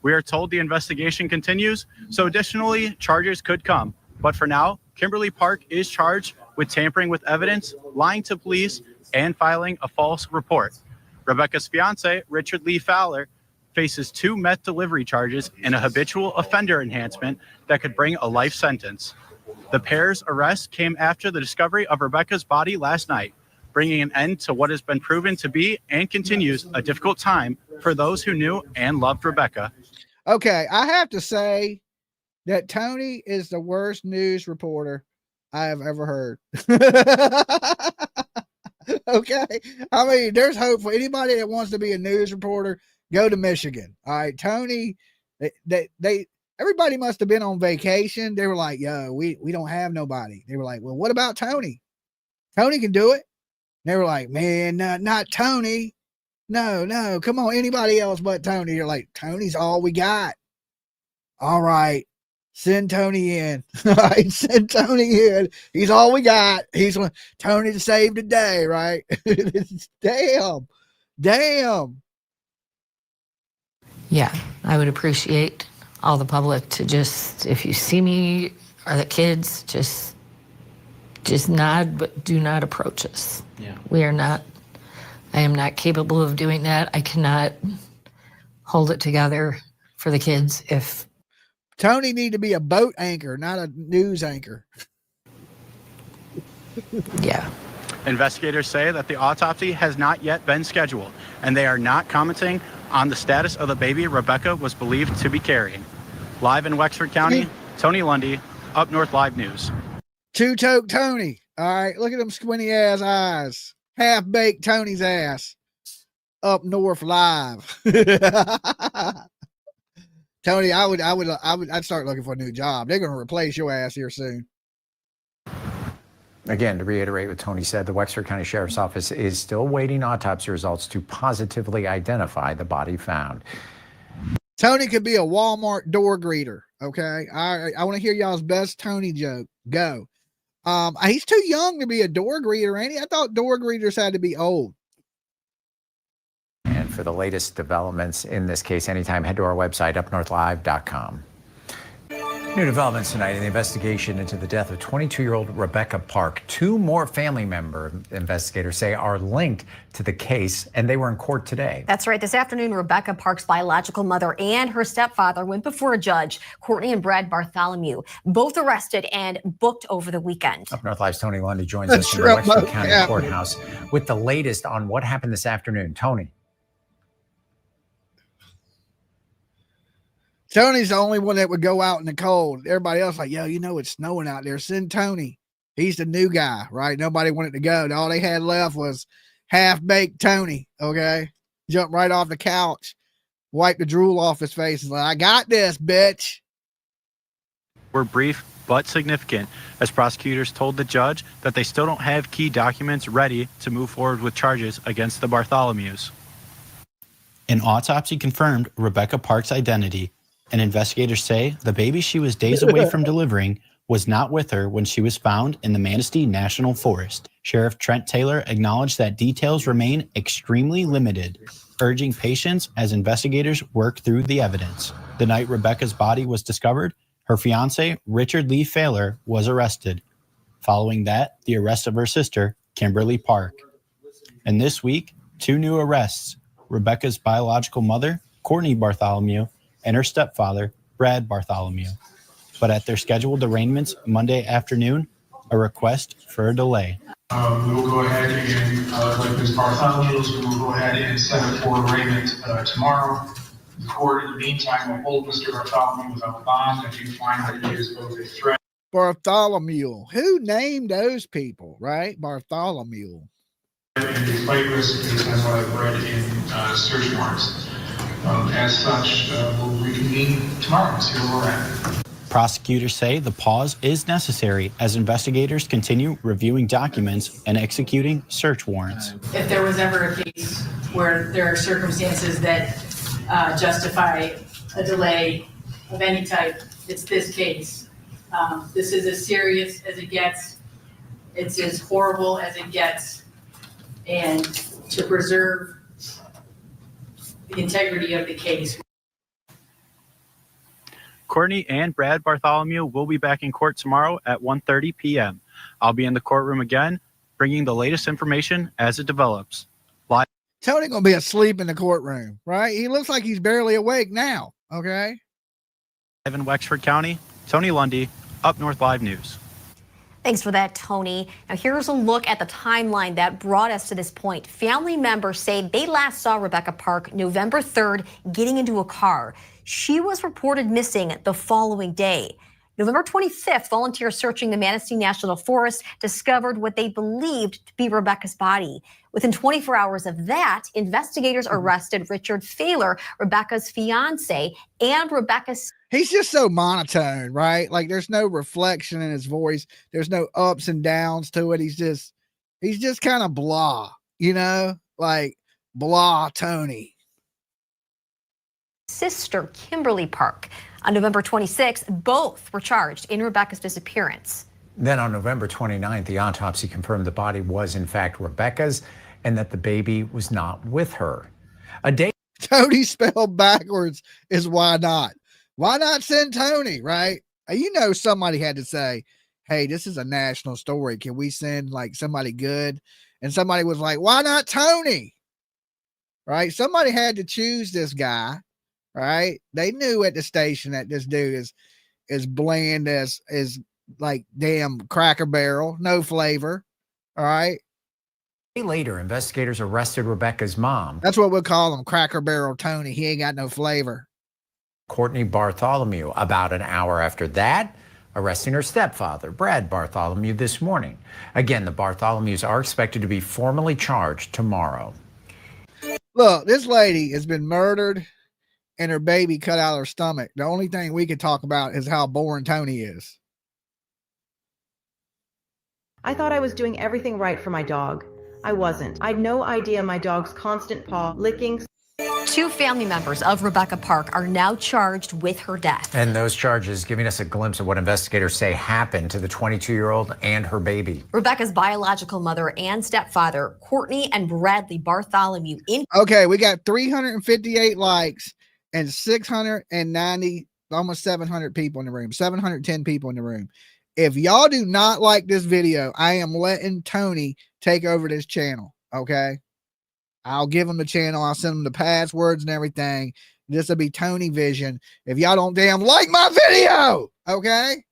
We are told the investigation continues, so additionally charges could come. But for now, Kimberly Park is charged with tampering with evidence, lying to police, and filing a false report. Rebecca's fiance, Richard Lee Fowler, faces 2 meth delivery charges and a habitual offender enhancement that could bring a life sentence. The pair's arrest came after the discovery of Rebecca's body last night, bringing an end to what has been proven to be and continues a difficult time for those who knew and loved Rebecca. Okay, I have to say that Tony is the worst news reporter I have ever heard. Okay, I mean, there's hope for anybody that wants to be a news reporter. Go to Michigan. All right, Tony. Everybody must have been on vacation. They were like, yo, we don't have nobody. They were like, well, what about Tony? Tony can do it. And they were like, man, not Tony. No, come on, anybody else but Tony. You're like, Tony's all we got. All right, send Tony in. All right, send Tony in. He's all we got. He's Tony to save the day, right? Damn. Yeah, I would appreciate all the public to just, if you see me or the kids, just nod, but do not approach us. Yeah. I am not capable of doing that. I cannot hold it together for the kids if Tony need to be a boat anchor, not a news anchor. Yeah. Investigators say that the autopsy has not yet been scheduled, and they are not commenting on the status of the baby Rebecca was believed to be carrying. Live in Wexford County, Tony Lundy, Up North Live News. Two-toke Tony. All right, look at them squinty ass eyes. Half-baked Tony's ass. Up North Live. Tony, I'd start looking for a new job. They're going to replace your ass here soon. Again, to reiterate what Tony said, the Wexford County Sheriff's Office is still waiting autopsy results to positively identify the body found. Tony could be a Walmart door greeter, okay? I want to hear y'all's best Tony joke. Go. He's too young to be a door greeter, ain't he? I thought door greeters had to be old. And for the latest developments in this case, anytime, head to our website, upnorthlive.com. New developments tonight in the investigation into the death of 22-year-old Rebecca Park. Two more family member investigators say are linked to the case, and they were in court today. That's right. This afternoon, Rebecca Park's biological mother and her stepfather went before a judge, Courtney and Brad Bartholomew, both arrested and booked over the weekend. Up North Live's Tony Lundy joins us from the Wexford County Courthouse with the latest on what happened this afternoon. Tony. Tony's the only one that would go out in the cold. Everybody else like, yo, it's snowing out there. Send Tony. He's the new guy, right? Nobody wanted to go. All they had left was half-baked Tony, okay? Jumped right off the couch, wiped the drool off his face, and like, I got this, bitch. Were brief but significant, as prosecutors told the judge that they still don't have key documents ready to move forward with charges against the Bartholomews. An autopsy confirmed Rebecca Park's identity, and investigators say the baby she was days away from delivering was not with her when she was found in the Manistee National Forest. Sheriff Trent Taylor acknowledged that details remain extremely limited, urging patience as investigators work through the evidence. The night Rebecca's body was discovered, her fiancé, Richard Lee Failer, was arrested. Following that, the arrest of her sister, Kimberly Park. And this week, two new arrests: Rebecca's biological mother, Courtney Bartholomew, and her stepfather, Brad Bartholomew. But at their scheduled arraignments Monday afternoon, a request for a delay. We will go ahead and, like Ms. Bartholomew's, we will go ahead and set up for arraignment tomorrow. The court, in the meantime, will hold Mr. Bartholomew without bond if you find that he is both a threat. Bartholomew. Who named those people, right? Bartholomew. And a flight risk based on what I've read in search warrants. As such, we'll reconvene tomorrow and see where we're at. Prosecutors say the pause is necessary as investigators continue reviewing documents and executing search warrants. If there was ever a case where there are circumstances that justify a delay of any type, it's this case. This is as serious as it gets. It's as horrible as it gets. And to preserve the integrity of the case. Courtney and Brad Bartholomew will be back in court tomorrow at 1:30 p.m. I'll be in the courtroom again, bringing the latest information as it develops. Live. Tony gonna be asleep in the courtroom, right? He looks like he's barely awake now, okay? Live in Wexford County, Tony Lundy, Up North Live News. Thanks for that, Tony. Now here's a look at the timeline that brought us to this point. Family members say they last saw Rebecca Park November 3rd getting into a car. She was reported missing the following day. November 25th, volunteers searching the Manistee National Forest discovered what they believed to be Rebecca's body. Within 24 hours of that, investigators arrested Richard Failer, Rebecca's fiance, and Rebecca's... He's just so monotone, right? Like there's no reflection in his voice. There's no ups and downs to it. He's just kind of blah, you know, like blah Tony. Sister, Kimberly Park. On November 26th, both were charged in Rebecca's disappearance. Then on November 29th, the autopsy confirmed the body was in fact Rebecca's and that the baby was not with her. A day Tony spelled backwards is why not? Why not send Tony, right? You know, somebody had to say, hey, this is a national story. Can we send like somebody good? And somebody was like, why not Tony? Right? Somebody had to choose this guy, right? They knew at the station that this dude is bland as like damn Cracker Barrel, no flavor. All right. Later, investigators arrested Rebecca's mom. That's what we'll call him, Cracker Barrel Tony. He ain't got no flavor. Courtney Bartholomew. About an hour after that, arresting her stepfather, Brad Bartholomew, this morning. Again, the Bartholomews are expected to be formally charged tomorrow. Look, this lady has been murdered and her baby cut out of her stomach. The only thing we could talk about is how boring Tony is. I thought I was doing everything right for my dog. I wasn't. I had no idea my dog's constant paw licking. Two family members of Rebecca Park are now charged with her death. And those charges giving us a glimpse of what investigators say happened to the 22-year-old and her baby. Rebecca's biological mother and stepfather, Courtney and Bradley Bartholomew. Okay, we got 358 likes and 690, almost 700 people in the room, 710 people in the room. If y'all do not like this video, I am letting Tony take over this channel, okay? I'll give him the channel. I'll send him the passwords and everything. This will be Tony Vision. If y'all don't damn like my video, okay?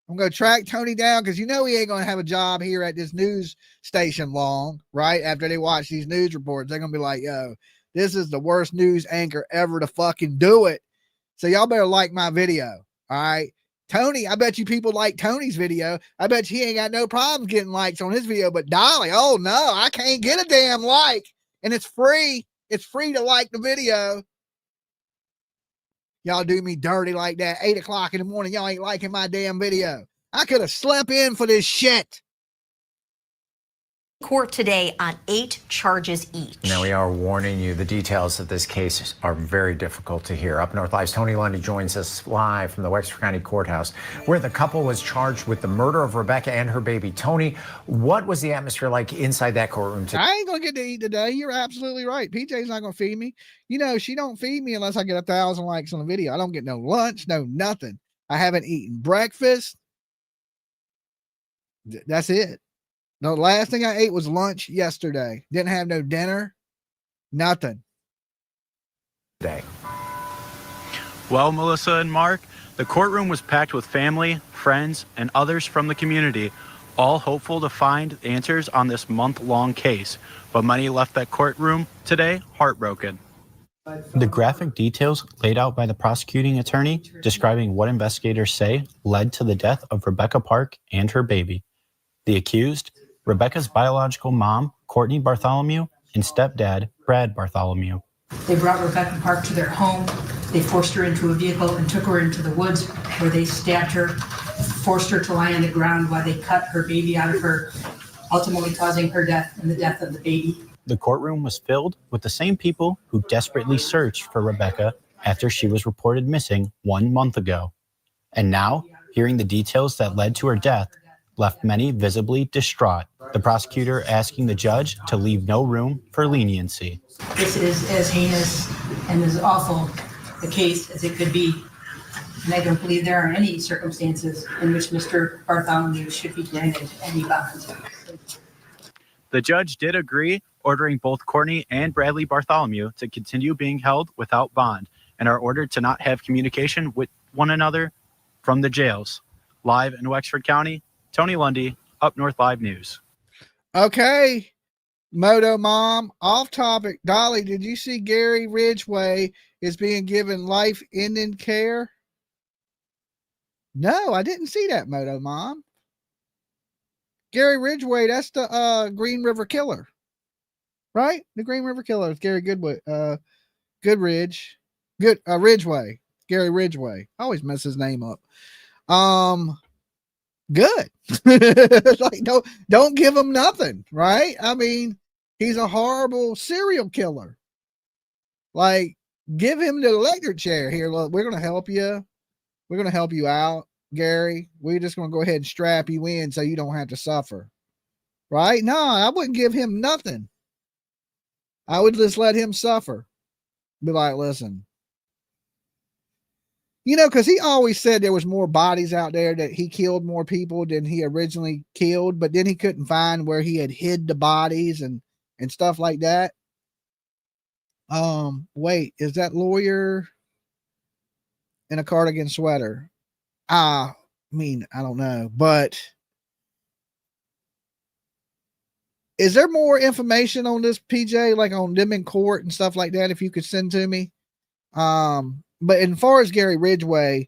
I'm going to track Tony down because you know he ain't going to have a job here at this news station long, right? After they watch these news reports, they're going to be like, yo, this is the worst news anchor ever to fucking do it. So y'all better like my video, all right? Tony, I bet you people like Tony's video. I bet he ain't got no problems getting likes on his video. But Dolly, oh no, I can't get a damn like. And it's free. It's free to like the video. Y'all do me dirty like that. 8 o'clock in the morning, y'all ain't liking my damn video. I could have slept in for this shit. Court today on 8 charges each. Now, we are warning you, the details of this case are very difficult to hear. Up North Live's Tony Lundy joins us live from the Wexford County Courthouse, where the couple was charged with the murder of Rebecca and her baby. Tony, what was the atmosphere like inside that courtroom today? I ain't going to get to eat today. You're absolutely right. PJ's not going to feed me. You know, she don't feed me unless I get 1,000 likes on the video. I don't get no lunch, no nothing. I haven't eaten breakfast. That's it. The last thing I ate was lunch yesterday. Didn't have no dinner. Nothing. Today. Well, Melissa and Mark, the courtroom was packed with family, friends, and others from the community, all hopeful to find answers on this month-long case. But many left that courtroom today heartbroken. The graphic details laid out by the prosecuting attorney describing what investigators say led to the death of Rebecca Park and her baby. The accused, Rebecca's biological mom, Courtney Bartholomew, and stepdad, Brad Bartholomew. They brought Rebecca Park to their home. They forced her into a vehicle and took her into the woods where they stabbed her, forced her to lie on the ground while they cut her baby out of her, ultimately causing her death and the death of the baby. The courtroom was filled with the same people who desperately searched for Rebecca after she was reported missing 1 month ago. And now, hearing the details that led to her death left many visibly distraught, the prosecutor asking the judge to leave no room for leniency. This is as heinous and as awful a case as it could be. And I don't believe there are any circumstances in which Mr. Bartholomew should be granted any bond. The judge did agree, ordering both Courtney and Bradley Bartholomew to continue being held without bond and are ordered to not have communication with one another from the jails. Live in Wexford County, Tony Lundy, Up North Live News. Okay, Moto Mom, off topic. Dolly, did you see Gary Ridgway is being given life-ending care? No, I didn't see that, Moto Mom. Gary Ridgway, that's the Green River Killer. Right? The Green River Killer is Gary Goodway, Goodridge. Ridgway. Gary Ridgway. I always mess his name up. Good. Like, don't give him nothing, right? I mean, he's a horrible serial killer. Like, give him the electric chair here. Look, we're gonna help you. We're gonna help you out, Gary. We're just gonna go ahead and strap you in so you don't have to suffer. Right? No, I wouldn't give him nothing. I would just let him suffer. Be like, listen. You know, because he always said there was more bodies out there, that he killed more people than he originally killed, but then he couldn't find where he had hid the bodies and stuff like that. Wait, is that lawyer in a cardigan sweater? I mean, I don't know, but is there more information on this, PJ, like on them in court and stuff like that, if you could send to me? But as far as Gary Ridgway,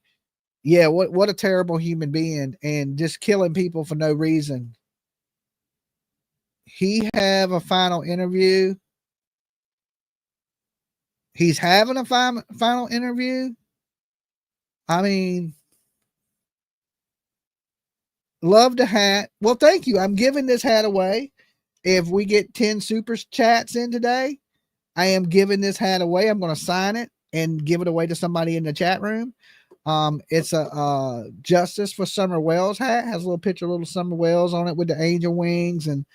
yeah, what a terrible human being, and just killing people for no reason. He have a final interview. He's having a final interview. I mean, love the hat. Well, thank you. I'm giving this hat away. If we get 10 super chats in today, I am giving this hat away. I'm going to sign it and give it away to somebody in the chat room. It's a Justice for Summer Wells hat. Has a little picture of little Summer Wells on it with the angel wings and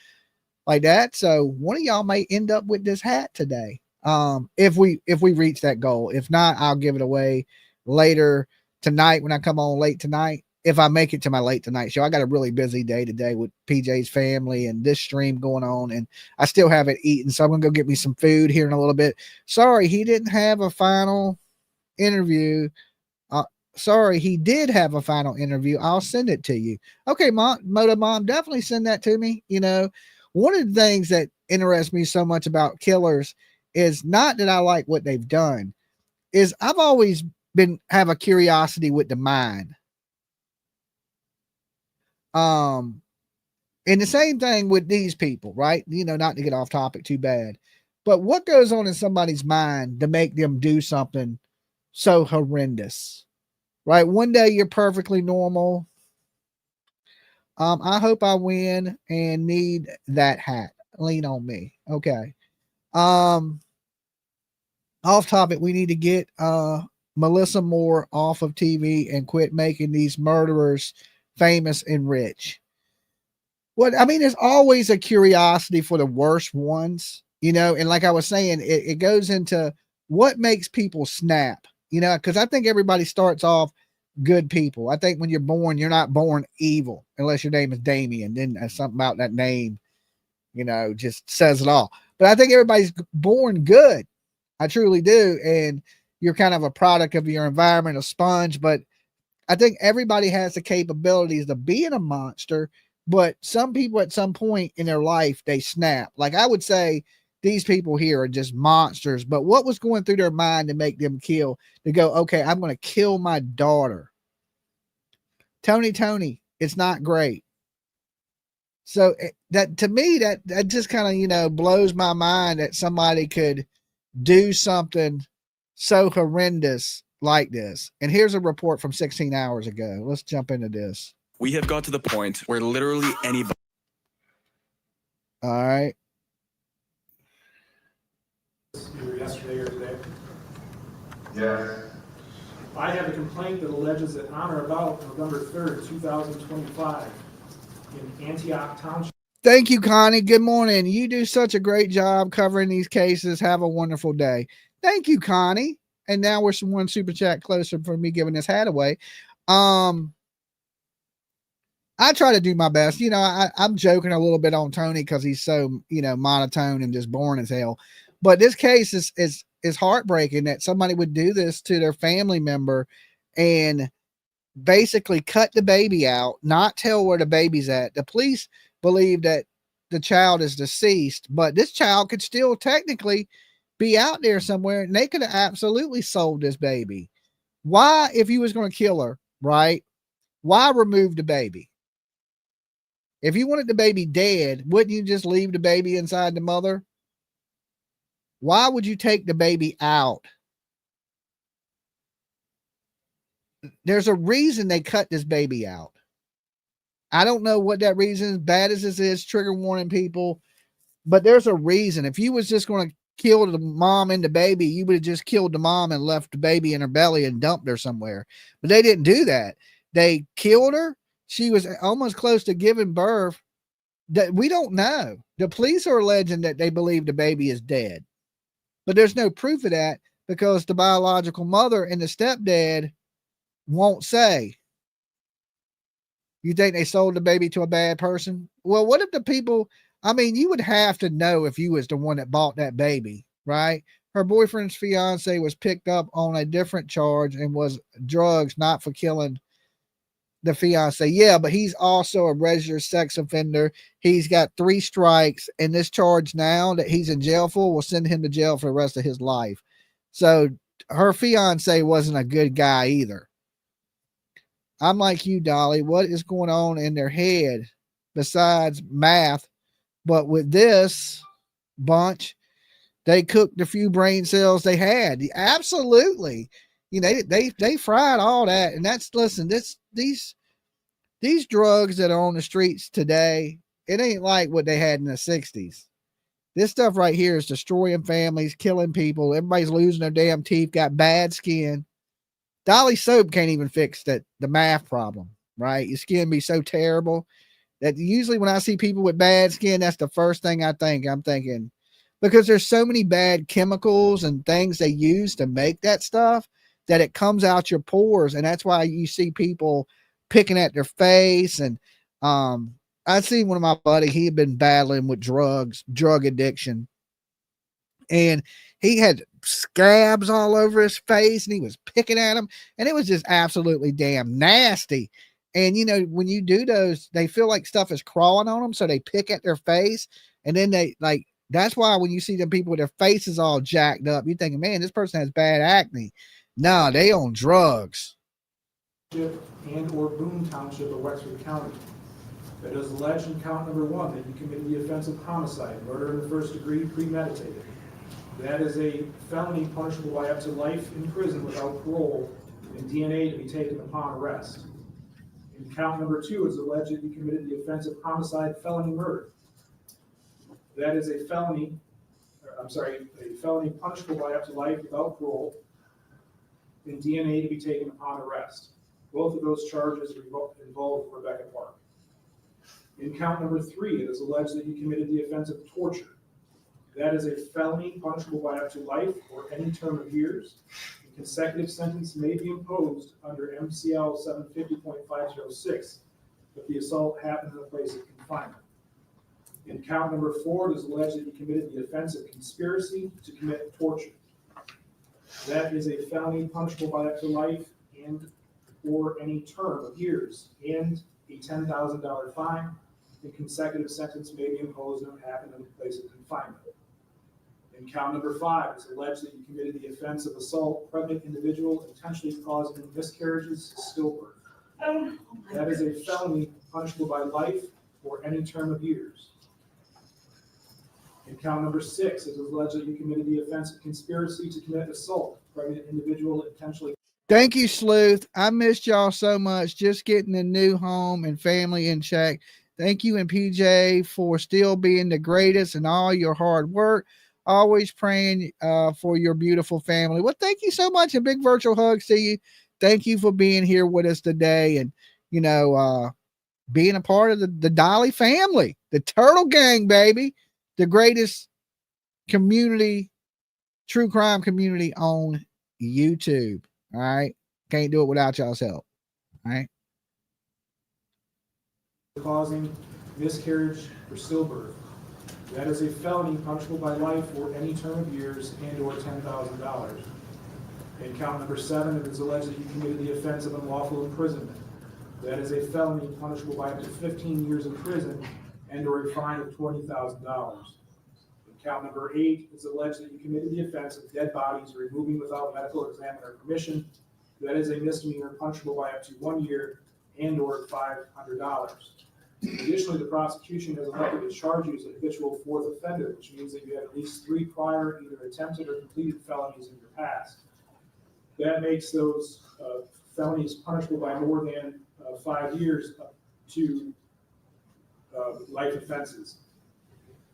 like that. So one of y'all may end up with this hat today. If we reach that goal. If not, I'll give it away later tonight when I come on late tonight. If I make it to my late tonight show. I got a really busy day today with PJ's family and this stream going on, and I still haven't eaten, so I'm gonna go get me some food here in a little bit. Sorry, he didn't have a final interview. Sorry, he did have a final interview. I'll send it to you. Okay, Moto Mom, definitely send that to me. You know, one of the things that interests me so much about killers is not that I like what they've done, is I've always have a curiosity with the mind. And the same thing with these people, right? You know, not to get off topic too bad, but what goes on in somebody's mind to make them do something so horrendous, right? One day you're perfectly normal. I hope I win and need that hat. Lean on me. Okay. Off topic. We need to get, Melissa Moore off of TV and quit making these murderers famous and rich. What I mean, there's always a curiosity for the worst ones, you know, and like I was saying, it goes into what makes people snap, you know, because I think everybody starts off good people. I think when you're born, you're not born evil unless your name is Damien. Then something about that name, you know, just says it all. But I think everybody's born good. I truly do. And you're kind of a product of your environment, a sponge, but I think everybody has the capabilities of being a monster, but some people at some point in their life, they snap. Like I would say these people here are just monsters, but what was going through their mind to make them kill, to go, okay, I'm going to kill my daughter. Tony, it's not great. So that to me, that just kind of, you know, blows my mind that somebody could do something so horrendous like this. And here's a report from 16 hours ago. Let's jump into this. We have got to the point where literally anybody. All right. Either yesterday or today. Yes. I have a complaint that alleges that on or about November 3rd, 2025, in Antioch Township. Thank you, Connie. Good morning. You do such a great job covering these cases. Have a wonderful day. Thank you, Connie. And now we're one super chat closer for me giving this hat away. I try to do my best. You know, I'm joking a little bit on Tony because he's so, you know, monotone and just boring as hell. But this case is heartbreaking that somebody would do this to their family member and basically cut the baby out, not tell where the baby's at. The police believe that the child is deceased, but this child could still technically be out there somewhere, and they could have absolutely sold this baby. Why, if you was going to kill her, right? Why remove the baby? If you wanted the baby dead, wouldn't you just leave the baby inside the mother? Why would you take the baby out? There's a reason they cut this baby out. I don't know what that reason is, bad as this is, trigger warning people, but there's a reason. If you was just going to kill the mom and the baby, you would have just killed the mom and left the baby in her belly and dumped her somewhere. But they didn't do that. They killed her. She was almost close to giving birth. That we don't know. The police are alleging that they believe the baby is dead, but there's no proof of that because the biological mother and the stepdad won't say. You think they sold the baby to a bad person? Well, what if the people, I mean, you would have to know if you was the one that bought that baby, right? Her boyfriend's fiance was picked up on a different charge and was drugs, not for killing the fiance. Yeah, but he's also a registered sex offender. He's got 3 strikes, and this charge now that he's in jail for will send him to jail for the rest of his life. So her fiance wasn't a good guy either. I'm like you, Dolly. What is going on in their head besides math? But with this bunch, they cooked the few brain cells they had. Absolutely. You know, they fried all that. And that's, listen, these drugs that are on the streets today, it ain't like what they had in the 60s. This stuff right here is destroying families, killing people. Everybody's losing their damn teeth, got bad skin. Dolly soap can't even fix the math problem, right? Your skin be so terrible that usually when I see people with bad skin, that's the first thing I think. I'm thinking, because there's so many bad chemicals and things they use to make that stuff that it comes out your pores. And that's why you see people picking at their face. And I see one of my buddy, he had been battling with drug addiction. And he had scabs all over his face and he was picking at them. And it was just absolutely damn nasty. And, you know, when you do those, they feel like stuff is crawling on them. So they pick at their face. And then they like, that's why when you see them people with their faces all jacked up, you're thinking, man, this person has bad acne. No, they on drugs. And or Boone Township of Wexford County. That is alleged in count number 1 that you committed the offense of homicide, murder in the first degree, premeditated. That is a felony punishable by up to life in prison without parole and DNA to be taken upon arrest. In count number 2, it's alleged that you committed the offense of homicide, felony murder. That is a felony punishable by up to life without parole and DNA to be taken upon arrest. Both of those charges involve Rebecca Park. In count number 3, it is alleged that you committed the offense of torture. That is a felony punishable by up to life or any term of years. A consecutive sentence may be imposed under MCL 750.506 if the assault happened in a place of confinement. In count number 4, it is alleged that you committed the offense of conspiracy to commit torture. That is a felony punishable by up to life and or any term of years and a $10,000 fine. A consecutive sentence may be imposed if it happened in a place of confinement. In count number 5, it's alleged that you committed the offense of assault, pregnant individual, intentionally causing miscarriages, stillbirth. That is a felony punishable by life or any term of years. In count number 6, it is alleged that you committed the offense of conspiracy to commit assault, pregnant individual, intentionally. Thank you, Sleuth. I missed y'all so much. Just getting a new home and family in check. Thank you and PJ for still being the greatest and all your hard work. Always praying for your beautiful family. Well, thank you so much. A big virtual hug to you. Thank you for being here with us today and, you know, being a part of the Dolly family, the Turtle Gang, baby, the greatest community, true crime community on YouTube. All right. Can't do it without y'all's help. All right. Causing miscarriage or stillbirth. That is a felony punishable by life or any term of years and or $10,000. In count number 7, it is alleged that you committed the offense of unlawful imprisonment. That is a felony punishable by up to 15 years in prison and or a fine of $20,000. In count number 8, it's alleged that you committed the offense of dead bodies removing without medical examiner permission. That is a misdemeanor punishable by up to 1 year and/or $500. Additionally, the prosecution has elected to charge you as a habitual fourth offender, which means that you have at least 3 prior either attempted or completed felonies in your past. That makes those felonies punishable by more than 5 years up to life offenses.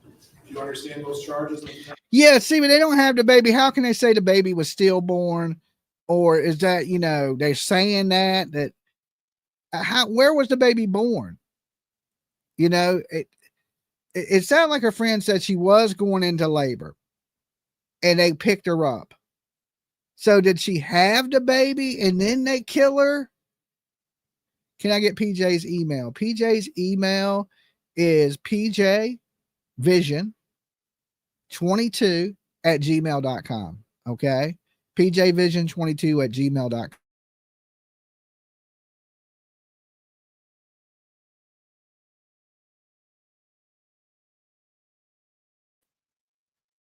Do you understand those charges? Yeah, see, but they don't have the baby. How can they say the baby was stillborn? Or is that, they're saying that where was the baby born? It sounded like her friend said she was going into labor and they picked her up. So did she have the baby and then they kill her? Can I get PJ's email? PJ's email is pjvision22@gmail.com. Okay. pjvision22@gmail.com.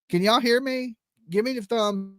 Can y'all hear me? Give me the thumb.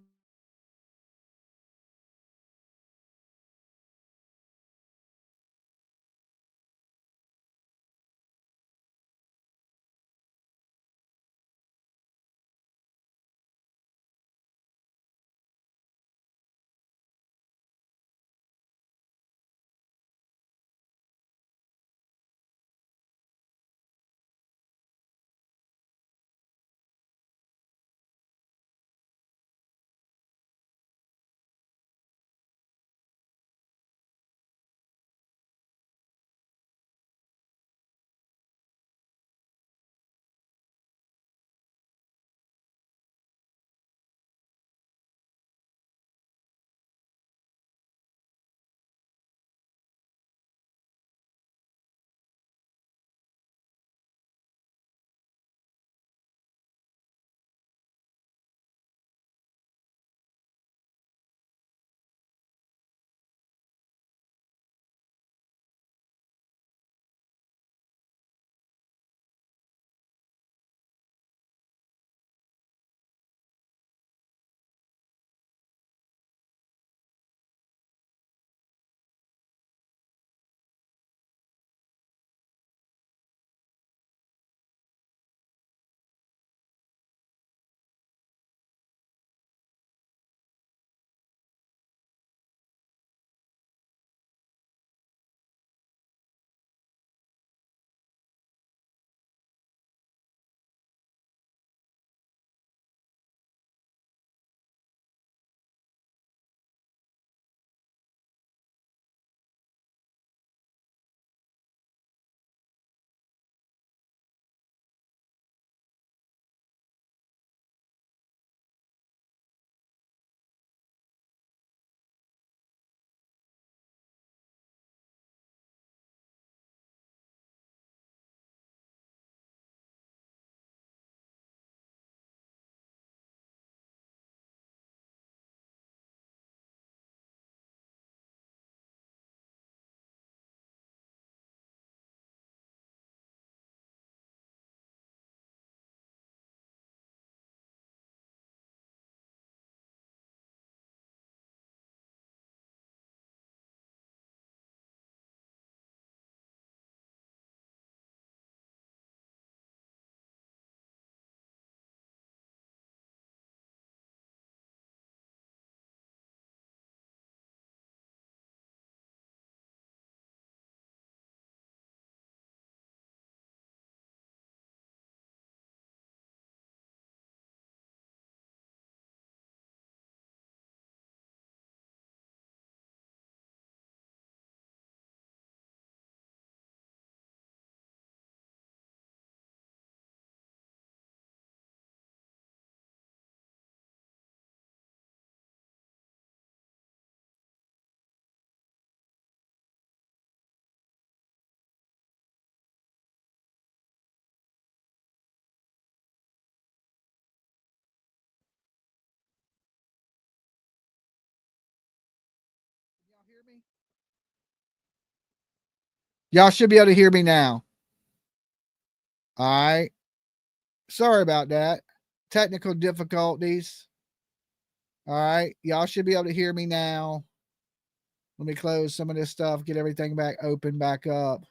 Y'all should be able to hear me now. All right. Sorry about that. Technical difficulties. All right. Y'all should be able to hear me now. Let me close some of this stuff, get everything back open, back up.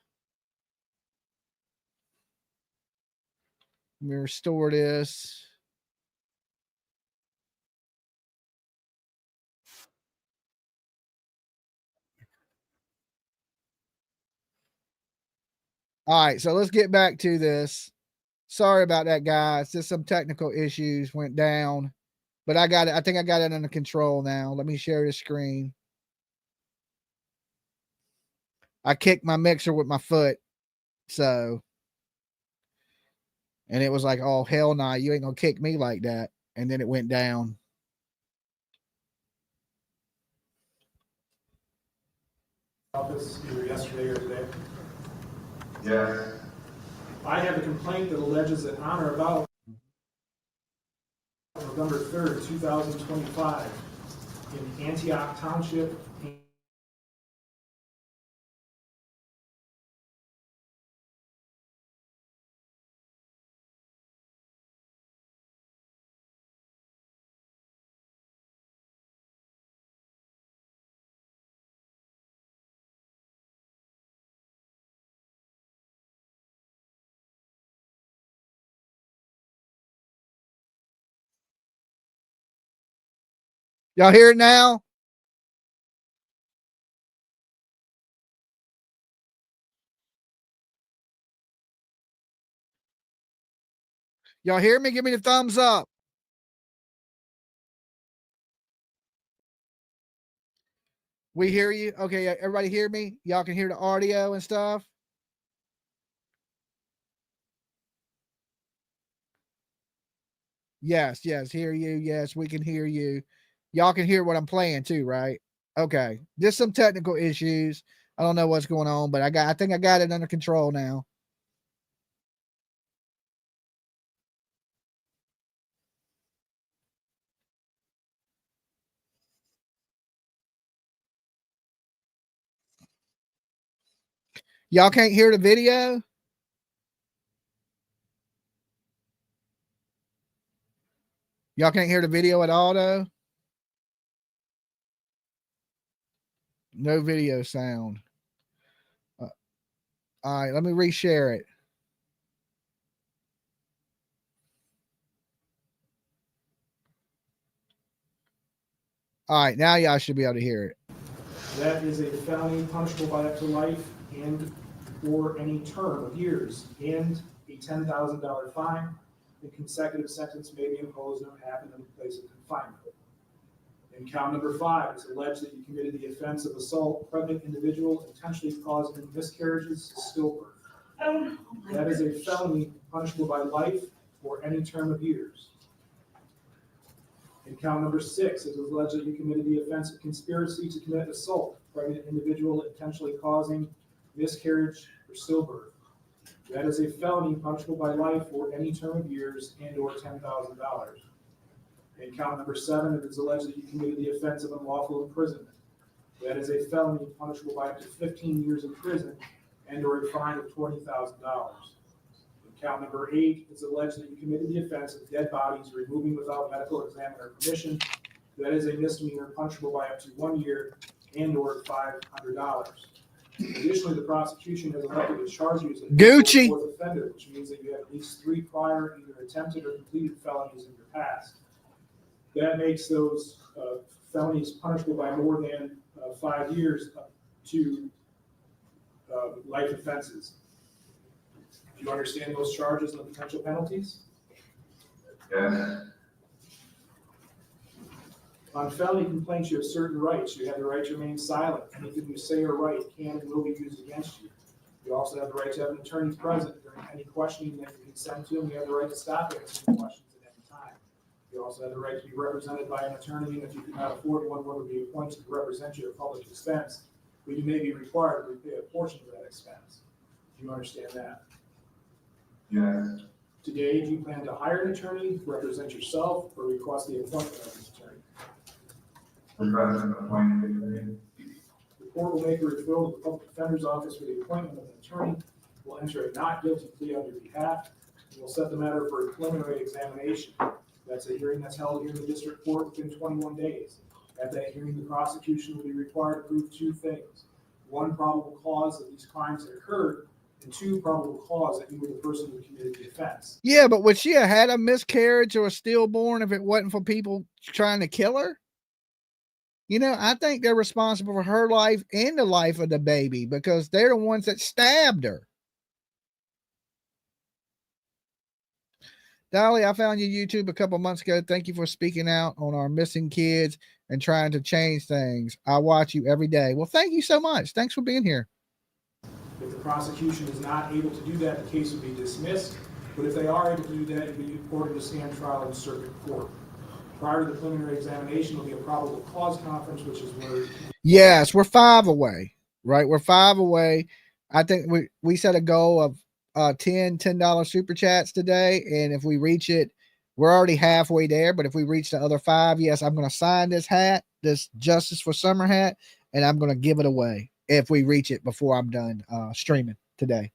Let me restore this. All right, so let's get back to this. Sorry about that, guys. Just some technical issues went down, but I got it. I think I got it under control now. Let me share the screen. I kicked my mixer with my foot, so, and it was like, oh, hell no, you ain't gonna kick me like that. And then it went down. Office either yesterday or today. Yes. I have a complaint that alleges that on or about November 3rd, 2025, in Antioch Township, Y'all hear it now? Y'all hear me? Give me the thumbs up. We hear you. Okay, everybody hear me? Y'all can hear the audio and stuff? Yes, hear you. Yes, we can hear you. Y'all can hear what I'm playing too, right? Okay. Just some technical issues. I don't know what's going on, but I think I got it under control now. Y'all can't hear the video? Y'all can't hear the video at all, though? No video sound. All right, let me reshare it. All right, now y'all should be able to hear it. that is a felony punishable by up to life and or any term of years and a $10,000 fine. The consecutive sentence may be imposed no happen in the place of confinement. In count number 5, it's alleged that you committed the offense of assault, pregnant individual, intentionally causing miscarriages, stillbirth. That is a felony punishable by life or any term of years. In count number 6, it is alleged that you committed the offense of conspiracy to commit assault, pregnant individual, intentionally causing miscarriage or stillbirth. That is a felony punishable by life or any term of years and or $10,000. In count number 7, it is alleged that you committed the offense of unlawful imprisonment. That is a felony punishable by up to 15 years in prison and or a fine of $20,000. In count number 8, it's alleged that you committed the offense of dead bodies removing without medical examiner permission. That is a misdemeanor punishable by up to 1 year and or $500. Additionally, the prosecution has elected to charge you as a Gucci fourth offender, which means that you have at least 3 prior either attempted or completed felonies in your past. That makes those felonies punishable by more than 5 years up to life offenses. Do you understand those charges and the potential penalties? Yes. On felony complaints, you have certain rights. You have the right to remain silent. Anything you say or write can and will be used against you. You also have the right to have an attorney present during any questioning that you consent to, and you have the right to stop answering questions at any time. You also have the right to be represented by an attorney, and if you cannot afford one will be appointed to represent you at public expense, but you may be required to repay a portion of that expense. Do you understand that? Yes. Today, do you plan to hire an attorney, represent yourself, or request the appointment of an attorney? Request appointed attorney. The court will make a referral to the public defender's office for the appointment of an attorney, will enter a not guilty plea on your behalf, and will set the matter for a preliminary examination. That's a hearing that's held here in the district court within 21 days. At that hearing, the prosecution will be required to prove two things. One, probable cause that these crimes had occurred, and two, probable cause that you were the person who committed the offense. Yeah, but would she have had a miscarriage or a stillborn if it wasn't for people trying to kill her? You know, I think they're responsible for her life and the life of the baby because they're the ones that stabbed her. Dolly, I found your YouTube a couple months ago. Thank you for speaking out on our missing kids and trying to change things. I watch you every day. Well, thank you so much. Thanks for being here. If the prosecution is not able to do that, the case will be dismissed. But if they are able to do that, it will be ordered to stand trial in circuit court. Prior to the preliminary examination, there will be a probable cause conference, which is where... Yes, we're 5 away, right? We're 5 away. I think we set a goal of $10 super chats today. And if we reach it, we're already halfway there. But if we reach the other 5, yes, I'm going to sign this hat, this Justice for Summer hat, and I'm going to give it away if we reach it before I'm done streaming today.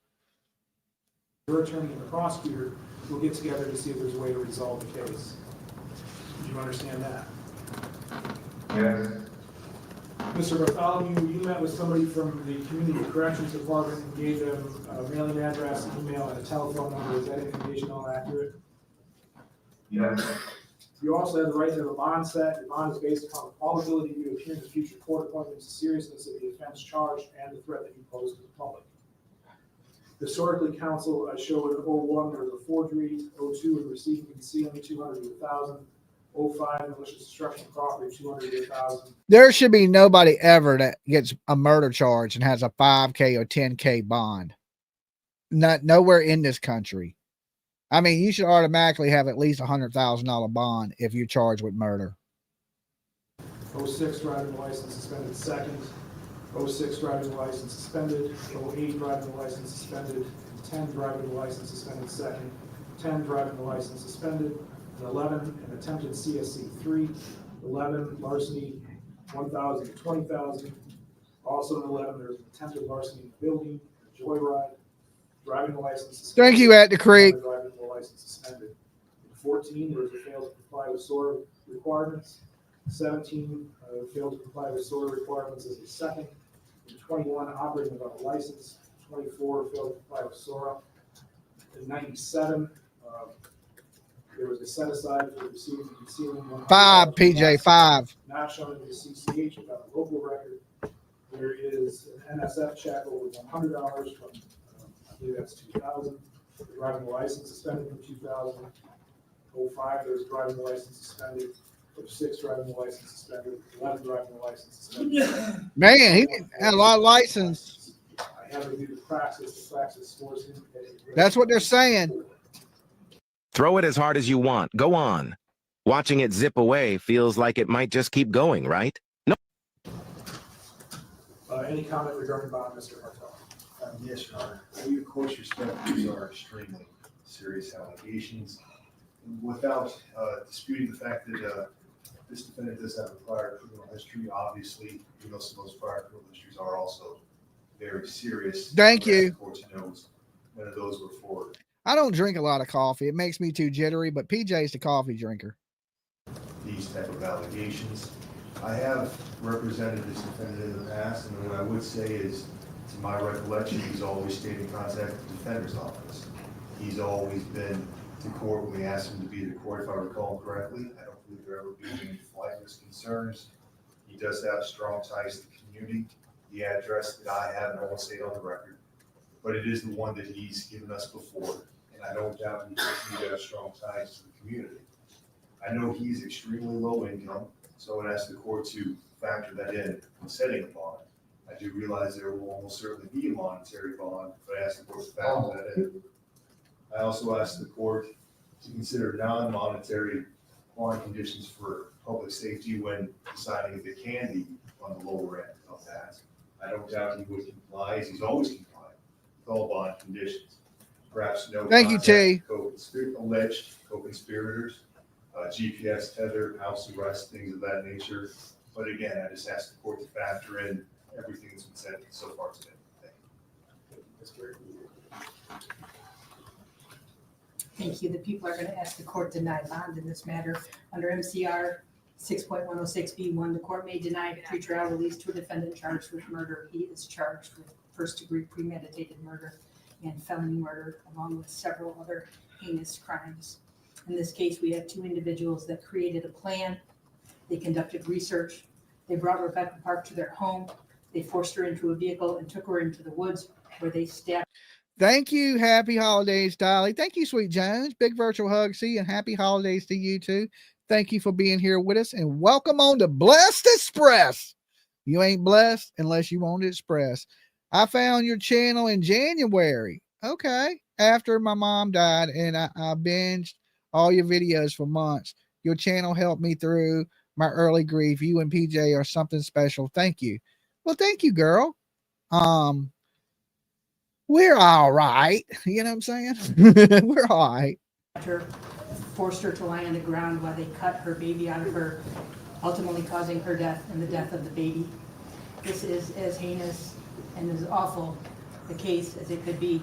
Your attorney and the prosecutor will get together to see if there's a way to resolve the case. Do you understand that? Yes. Mr. Bartholomew, you met with somebody from the Community Corrections Department and gave them a mailing address, email, and a telephone number. Is that information all accurate? Yes. You also have the right to have a bond set. Your bond is based upon the probability you appear in the future court appointments, the seriousness of the offense charged, and the threat that you pose to the public. Historically, counsel showed in 01 there was a forgery, 02 in receiving and concealing, 200 to 1,000, 05 malicious destruction of property, 200 to 1,000. There should be nobody ever that gets a murder charge and has a 5K or 10K bond. Nowhere in this country. I mean, you should automatically have at least $100,000 bond if you're charged with murder. 06 driving license suspended second, 06 driving license suspended, 08 driving license suspended, 10 driving license suspended second, 10 driving license suspended, and 11 an attempted CSC 3, 11 larceny 1,000 to 20,000. Also in 11 there's an attempted larceny in the building, a joyride, driving license suspended. Thank you, at the creek. Driving license suspended. In 14 there was a failed to comply with SORA requirements. 17 failed to comply with SORA requirements as a second. In 21 operating without a license. 24 failed to comply with SORA. In 97 there was a set aside for receiving and concealing. 5, PJ, 5. Not shown in the CCH without a local record. There is an NSF check over $100 from, I believe that's 2000. The driving license suspended from 2000. 05, there was a driving license suspended. 06, driving license suspended. 11, driving license suspended. Man, he had a lot of license. I have reviewed the praxis. The praxis scores him. That's what they're saying. Throw it as hard as you want. Go on. Watching it zip away feels like it might just keep going, right? No. Any comment regarding bond, Mr. Hartel? Yes, Your Honor. We, of course, respect these are extremely serious allegations. Without disputing the fact that this defendant does have a prior criminal history, obviously, some of those prior criminal histories are also very serious. Thank you. The court knows none of those were forward. I don't drink a lot of coffee. It makes me too jittery, but PJ's the coffee drinker. These type of allegations. I have represented this defendant in the past, and what I would say is, to my recollection, he's always stayed in contact with the defender's office. He's always been to court when we asked him to be to court, if I recall correctly. I don't believe there ever been any flightless concerns. He does have strong ties to the community. The address that I have, and I won't say it on the record, but it is the one that he's given us before. And I don't doubt he has strong ties to the community. I know he's extremely low income, so I would ask the court to factor that in when setting a bond. I do realize there will almost certainly be a monetary bond, but I ask the court to factor that in. I also ask the court to consider non-monetary bond conditions for public safety when deciding if it can be on the lower end of that. I don't doubt he would comply, as he's always complied with all bond conditions. Perhaps no Thank you, T. Alleged co-conspirators, GPS tether, house arrest, things of that nature. But again, I just ask the court to factor in everything that's been said so far today. Thank you. Thank you. The people are going to ask the court to deny bond in this matter under MCR 6.106B1, the court may deny pretrial release to a defendant charged with murder. He is charged with first-degree premeditated murder and felony murder, along with several other heinous crimes. In this case, we have 2 individuals that created a plan. They conducted research. They brought Rebecca Park to their home. They forced her into a vehicle and took her into the woods where they stabbed. Thank you. Happy holidays, Dolly. Thank you, Sweet Jones. Big virtual hug. See you, and happy holidays to you too. Thank you for being here with us, and welcome on to Blessed Express. You ain't blessed unless you want to express. I found your channel in January. Okay. After my mom died, and I binged all your videos for months. Your channel helped me through my early grief. You and PJ are something special. Thank you. Well, thank you, girl. We're all right. You know what I'm saying? We're all right. Forced her to lie on the ground while they cut her baby out of her, ultimately causing her death and the death of the baby. This is as heinous and as awful a case as it could be.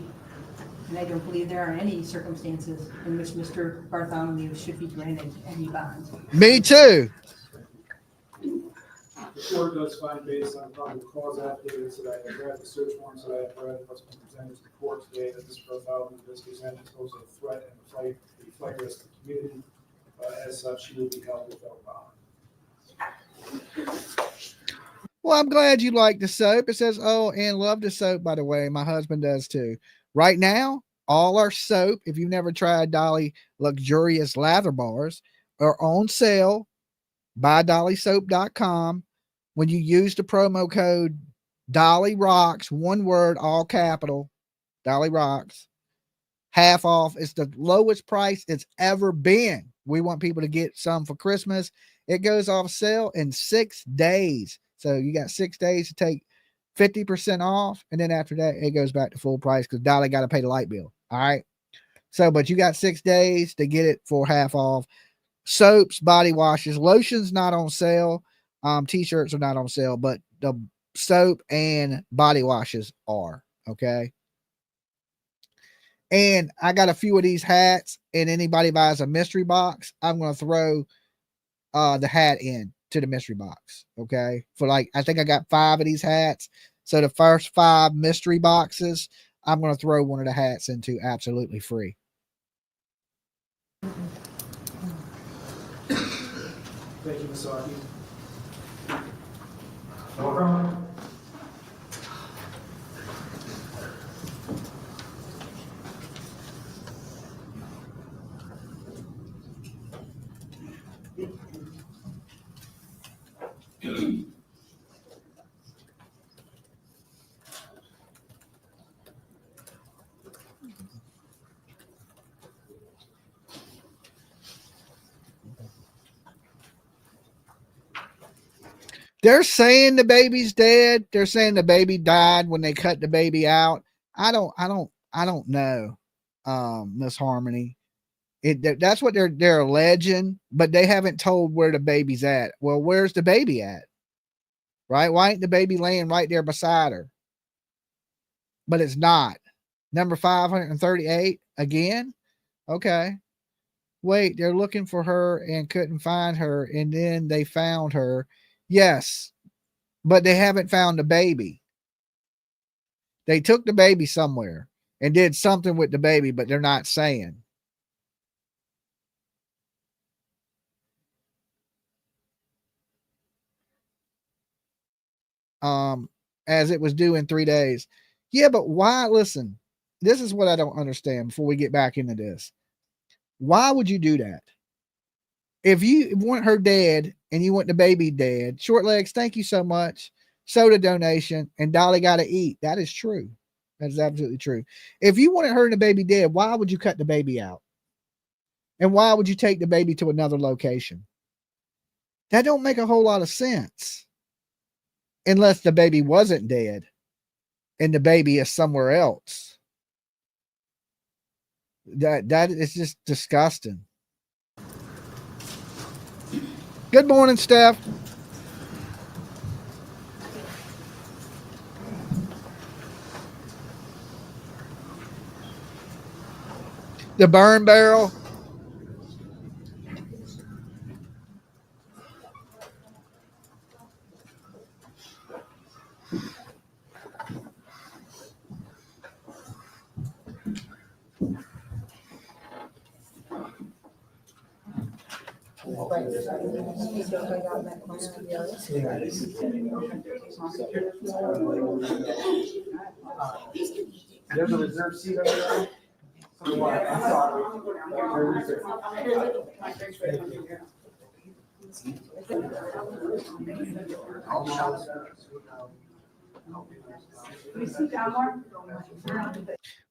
And I don't believe there are any circumstances in which Mr. Bartholomew should be granted any bond. Me too. The court does find, based on probable cause affidavits that I have read, the search warrants that I have read, what's been presented to the court today, that this profile in this case poses a threat and a flight risk to the community. As such, she will be held without bond. Well, I'm glad you like the soap. It says, oh, and love the soap, by the way. My husband does too. Right now, all our soap, if you've never tried Dolly Luxurious Lather Bars, are on sale. BuyDollySoap.com. When you use the promo code Dolly Rocks, one word, all capital, Dolly Rocks, half off. It's the lowest price it's ever been. We want people to get some for Christmas. It goes off sale in 6 days. So you got 6 days to take 50% off. And then after that, it goes back to full price because Dolly got to pay the light bill. All right. So, but you got 6 days to get it for half off. Soaps, body washes, lotions not on sale. T-shirts are not on sale, but the soap and body washes are. Okay. And I got a few of these hats, and anybody buys a mystery box, I'm going to throw the hat in to the mystery box. Okay. For like, I think I got 5 of these hats. So the first 5 mystery boxes, I'm going to throw one of the hats into absolutely free. Thank you, Misaki. Welcome. They're saying the baby's dead. They're saying the baby died when they cut the baby out. I don't know. Miss Harmony. That's what they're alleging, but they haven't told where the baby's at. Well, where's the baby at? Right? Why ain't the baby laying right there beside her? But it's not. Number 538 again. Okay. Wait, they're looking for her and couldn't find her, and then they found her. Yes, but they haven't found the baby. They took the baby somewhere and did something with the baby, but they're not saying. As it was due in 3 days. Yeah, but why? Listen, this is what I don't understand before we get back into this. Why would you do that? If you want her dead and you want the baby dead, Short Legs, thank you so much. Soda donation, and Dolly got to eat. That is true. That is absolutely true. If you wanted her and the baby dead, why would you cut the baby out? And why would you take the baby to another location? That don't make a whole lot of sense. Unless the baby wasn't dead and the baby is somewhere else. That is just disgusting. Good morning, Steph. The burn barrel. There's a reserved seat over there. I'm sorry.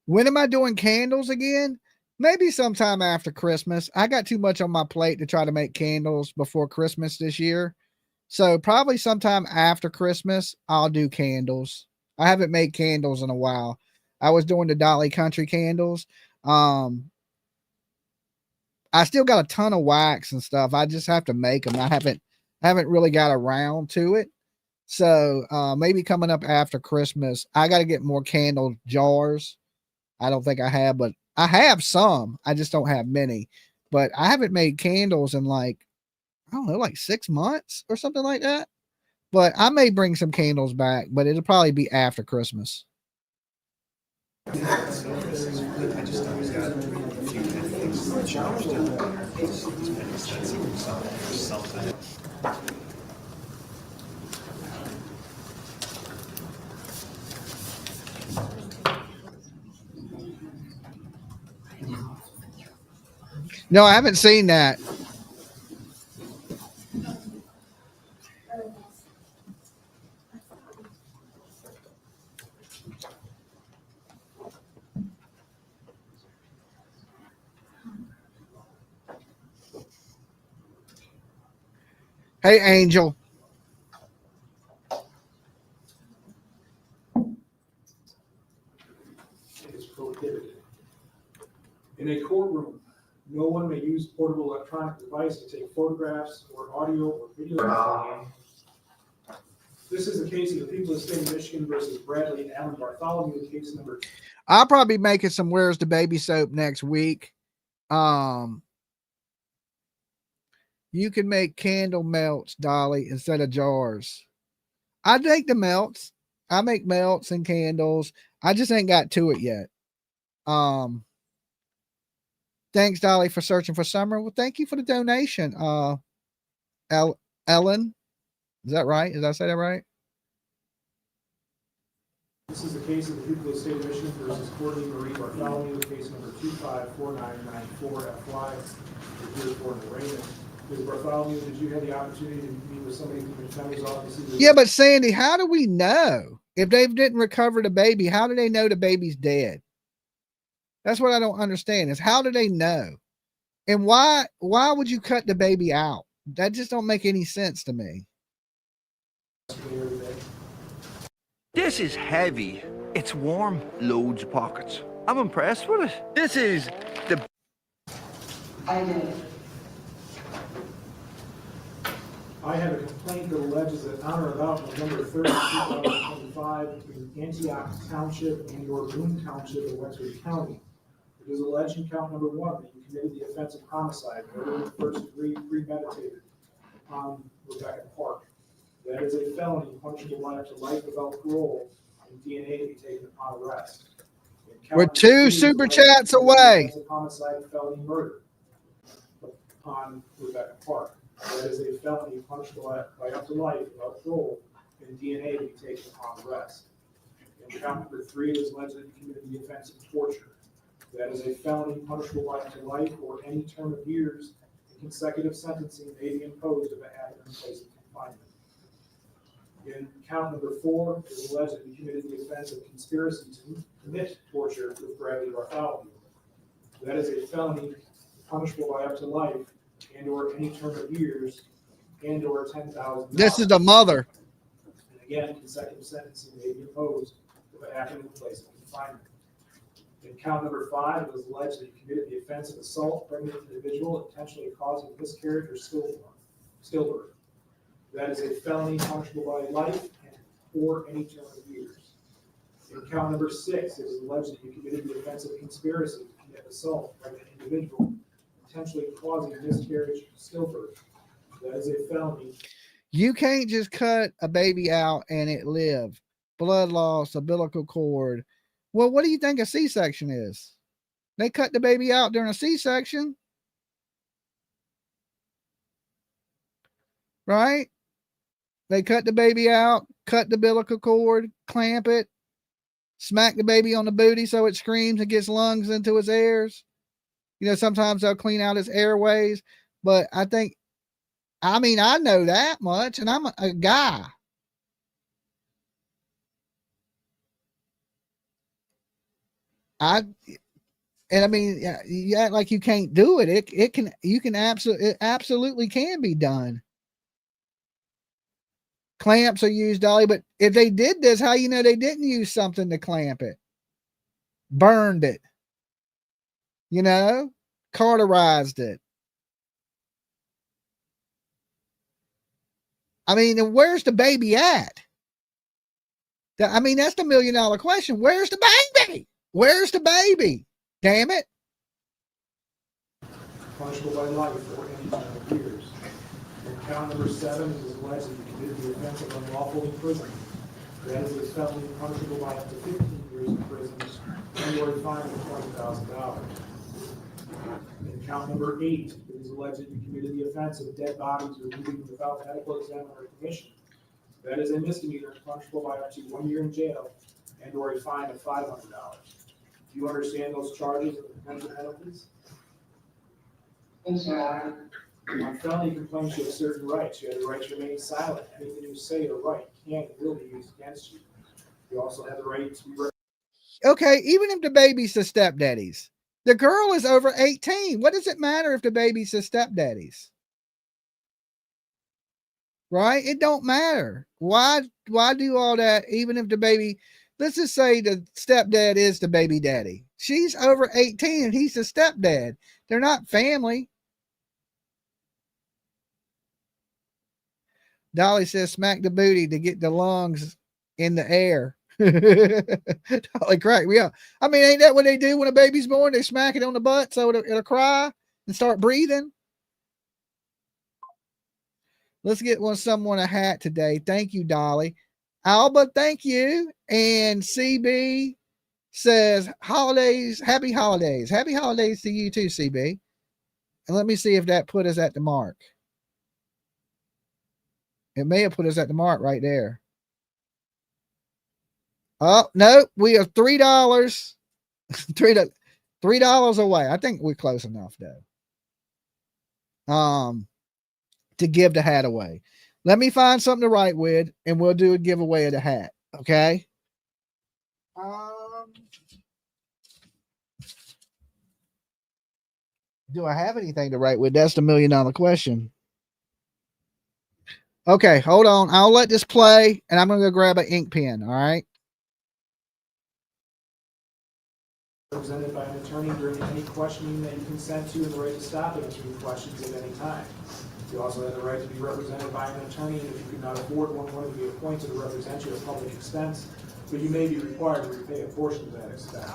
When am I doing candles again? Maybe sometime after Christmas. I got too much on my plate to try to make candles before Christmas this year. So probably sometime after Christmas, I'll do candles. I haven't made candles in a while. I was doing the Dolly Country candles. I still got a ton of wax and stuff. I just have to make them. I haven't really got around to it. So maybe coming up after Christmas, I got to get more candle jars. I don't think I have, but I have some. I just don't have many. But I haven't made candles in like, I don't know, like 6 months or something like that. But I may bring some candles back, but it'll probably be after Christmas. No, I haven't seen that. Hey, Angel. Is prohibited. In a courtroom, no one may use portable electronic device to take photographs or audio or video. This is the case of the people of the state of Michigan versus Bradley and Alan Bartholomew, case number. I'll probably be making some Where's the Baby soap next week. You can make candle melts, Dolly, instead of jars. I take the melts. I make melts and candles. I just ain't got to it yet. Thanks, Dolly, for searching for summer. Well, thank you for the donation. Ellen, is that right? Did I say that right? This is the case of the people of the state of Michigan versus Courtney Marie Bartholomew, case number 254994FY. We're here for an arraignment. Ms. Bartholomew, did you have the opportunity to meet with somebody from the defender's office? Yeah, but Sandy, how do we know if they didn't recover the baby? How do they know the baby's dead? That's what I don't understand is how do they know? And why would you cut the baby out? That just don't make any sense to me. This is heavy. It's warm, loads of pockets. I'm impressed with it. This is the... I did. I have a complaint that alleges that on or about November 3rd, 2025, between Antioch Township and or Boone Township in Wexford County, it is alleged in count number 1 that you committed the offense of homicide, murder in the first degree, premeditated, on Rebecca Park. That is a felony punishable life to life without parole, and DNA to be taken upon arrest. We're 2 super chats away. Homicide, felony murder upon Rebecca Park. That is a felony punishable by up to life without parole, and DNA to be taken upon arrest. In count number 3, it is alleged that you committed the offense of torture. That is a felony punishable by up to life or any term of years, and consecutive sentencing may be imposed if it happened in place of confinement. In count number 4, it is alleged that you committed the offense of conspiracy to commit torture with Bradley Bartholomew. That is a felony punishable by up to life and or any term of years and or $10,000. This is the mother. And again, consecutive sentencing may be imposed if it happened in place of confinement. In count number 5, it was alleged that you committed the offense of assault, pregnant individual, intentionally causing miscarriage or stillbirth. That is a felony punishable by life or any term of years. In count number 6, it was alleged that you committed the offense of conspiracy to commit assault, pregnant individual, intentionally causing miscarriage or stillbirth. That is a felony. You can't just cut a baby out and it live. Blood loss, umbilical cord. Well, what do you think a C-section is? They cut the baby out during a C-section. right? They cut the baby out, cut the umbilical cord, clamp it, smack the baby on the booty so it screams and gets lungs into its ears. You know, sometimes they'll clean out its airways, but I know that much, and I'm a guy. You act like you can't do it. It absolutely can be done. Clamps are used, Dolly, but if they did this, how you know they didn't use something to clamp it? Burned it. You know? Cauterized it. I mean, where's the baby at? That's the $1 million question. Where's the baby? Where's the baby? Damn it. Punishable by life for any term of years. And count number 7 is alleged that you committed the offense of unlawful imprisonment. That is a felony punishable by up to 15 years in prison and/or a fine of $20,000. And count number 8, it is alleged that you committed the offense of dead bodies removing without medical exam or commission. That is a misdemeanor punishable by up to 1 year in jail and/or a fine of $500. Do you understand those charges and the potential penalties? Yes, sir. On felony complaints, you have certain rights. You have the right to remain silent. Anything you say or write can and will be used against you. You also have the right to be. Okay, even if the baby's the stepdaddy's, the girl is over 18. What does it matter if the baby's the stepdaddy's? Right? It don't matter. Why do all that? Even if the baby, let's just say the stepdad is the baby daddy. She's over 18 and he's the stepdad. They're not family. Dolly says, smack the booty to get the lungs in the air. Dolly cracked me up. Ain't that what they do when a baby's born? They smack it on the butt so it'll cry and start breathing. Let's get someone a hat today. Thank you, Dolly. Alba, thank you. And CB says, holidays, happy holidays. Happy holidays to you too, CB. And let me see if that put us at the mark. It may have put us at the mark right there. Oh, no, we are $3. $3 away. I think we're close enough though. To give the hat away. Let me find something to write with and we'll do a giveaway of the hat. Okay. Do I have anything to write with? That's the $1 million question. Okay, hold on. I'll let this play and I'm going to go grab an ink pen. All right. Represented by an attorney during any questioning that you consent to and the right to stop answering questions at any time. You also have the right to be represented by an attorney, and if you could not afford one to be appointed to represent you at public expense, but you may be required to repay a portion of that expense.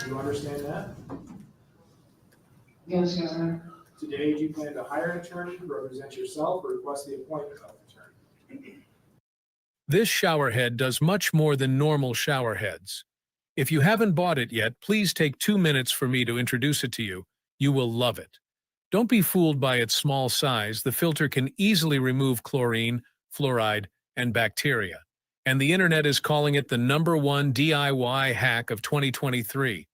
Do you understand that? Yes, sir. Today, do you plan to hire an attorney to represent yourself or request the appointment of an attorney? This shower head does much more than normal shower heads. If you haven't bought it yet, please take 2 minutes for me to introduce it to you. You will love it. Don't be fooled by its small size. The filter can easily remove chlorine, fluoride, and bacteria. And the internet is calling it the #1 DIY hack of 2023.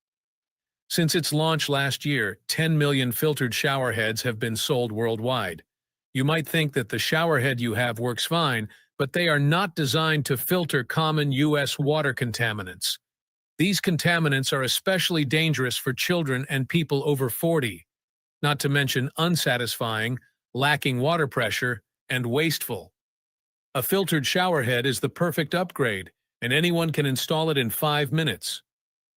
Since its launch last year, 10 million filtered shower heads have been sold worldwide. You might think that the shower head you have works fine, but they are not designed to filter common U.S. water contaminants. These contaminants are especially dangerous for children and people over 40. Not to mention unsatisfying, lacking water pressure, and wasteful. A filtered shower head is the perfect upgrade, and anyone can install it in 5 minutes.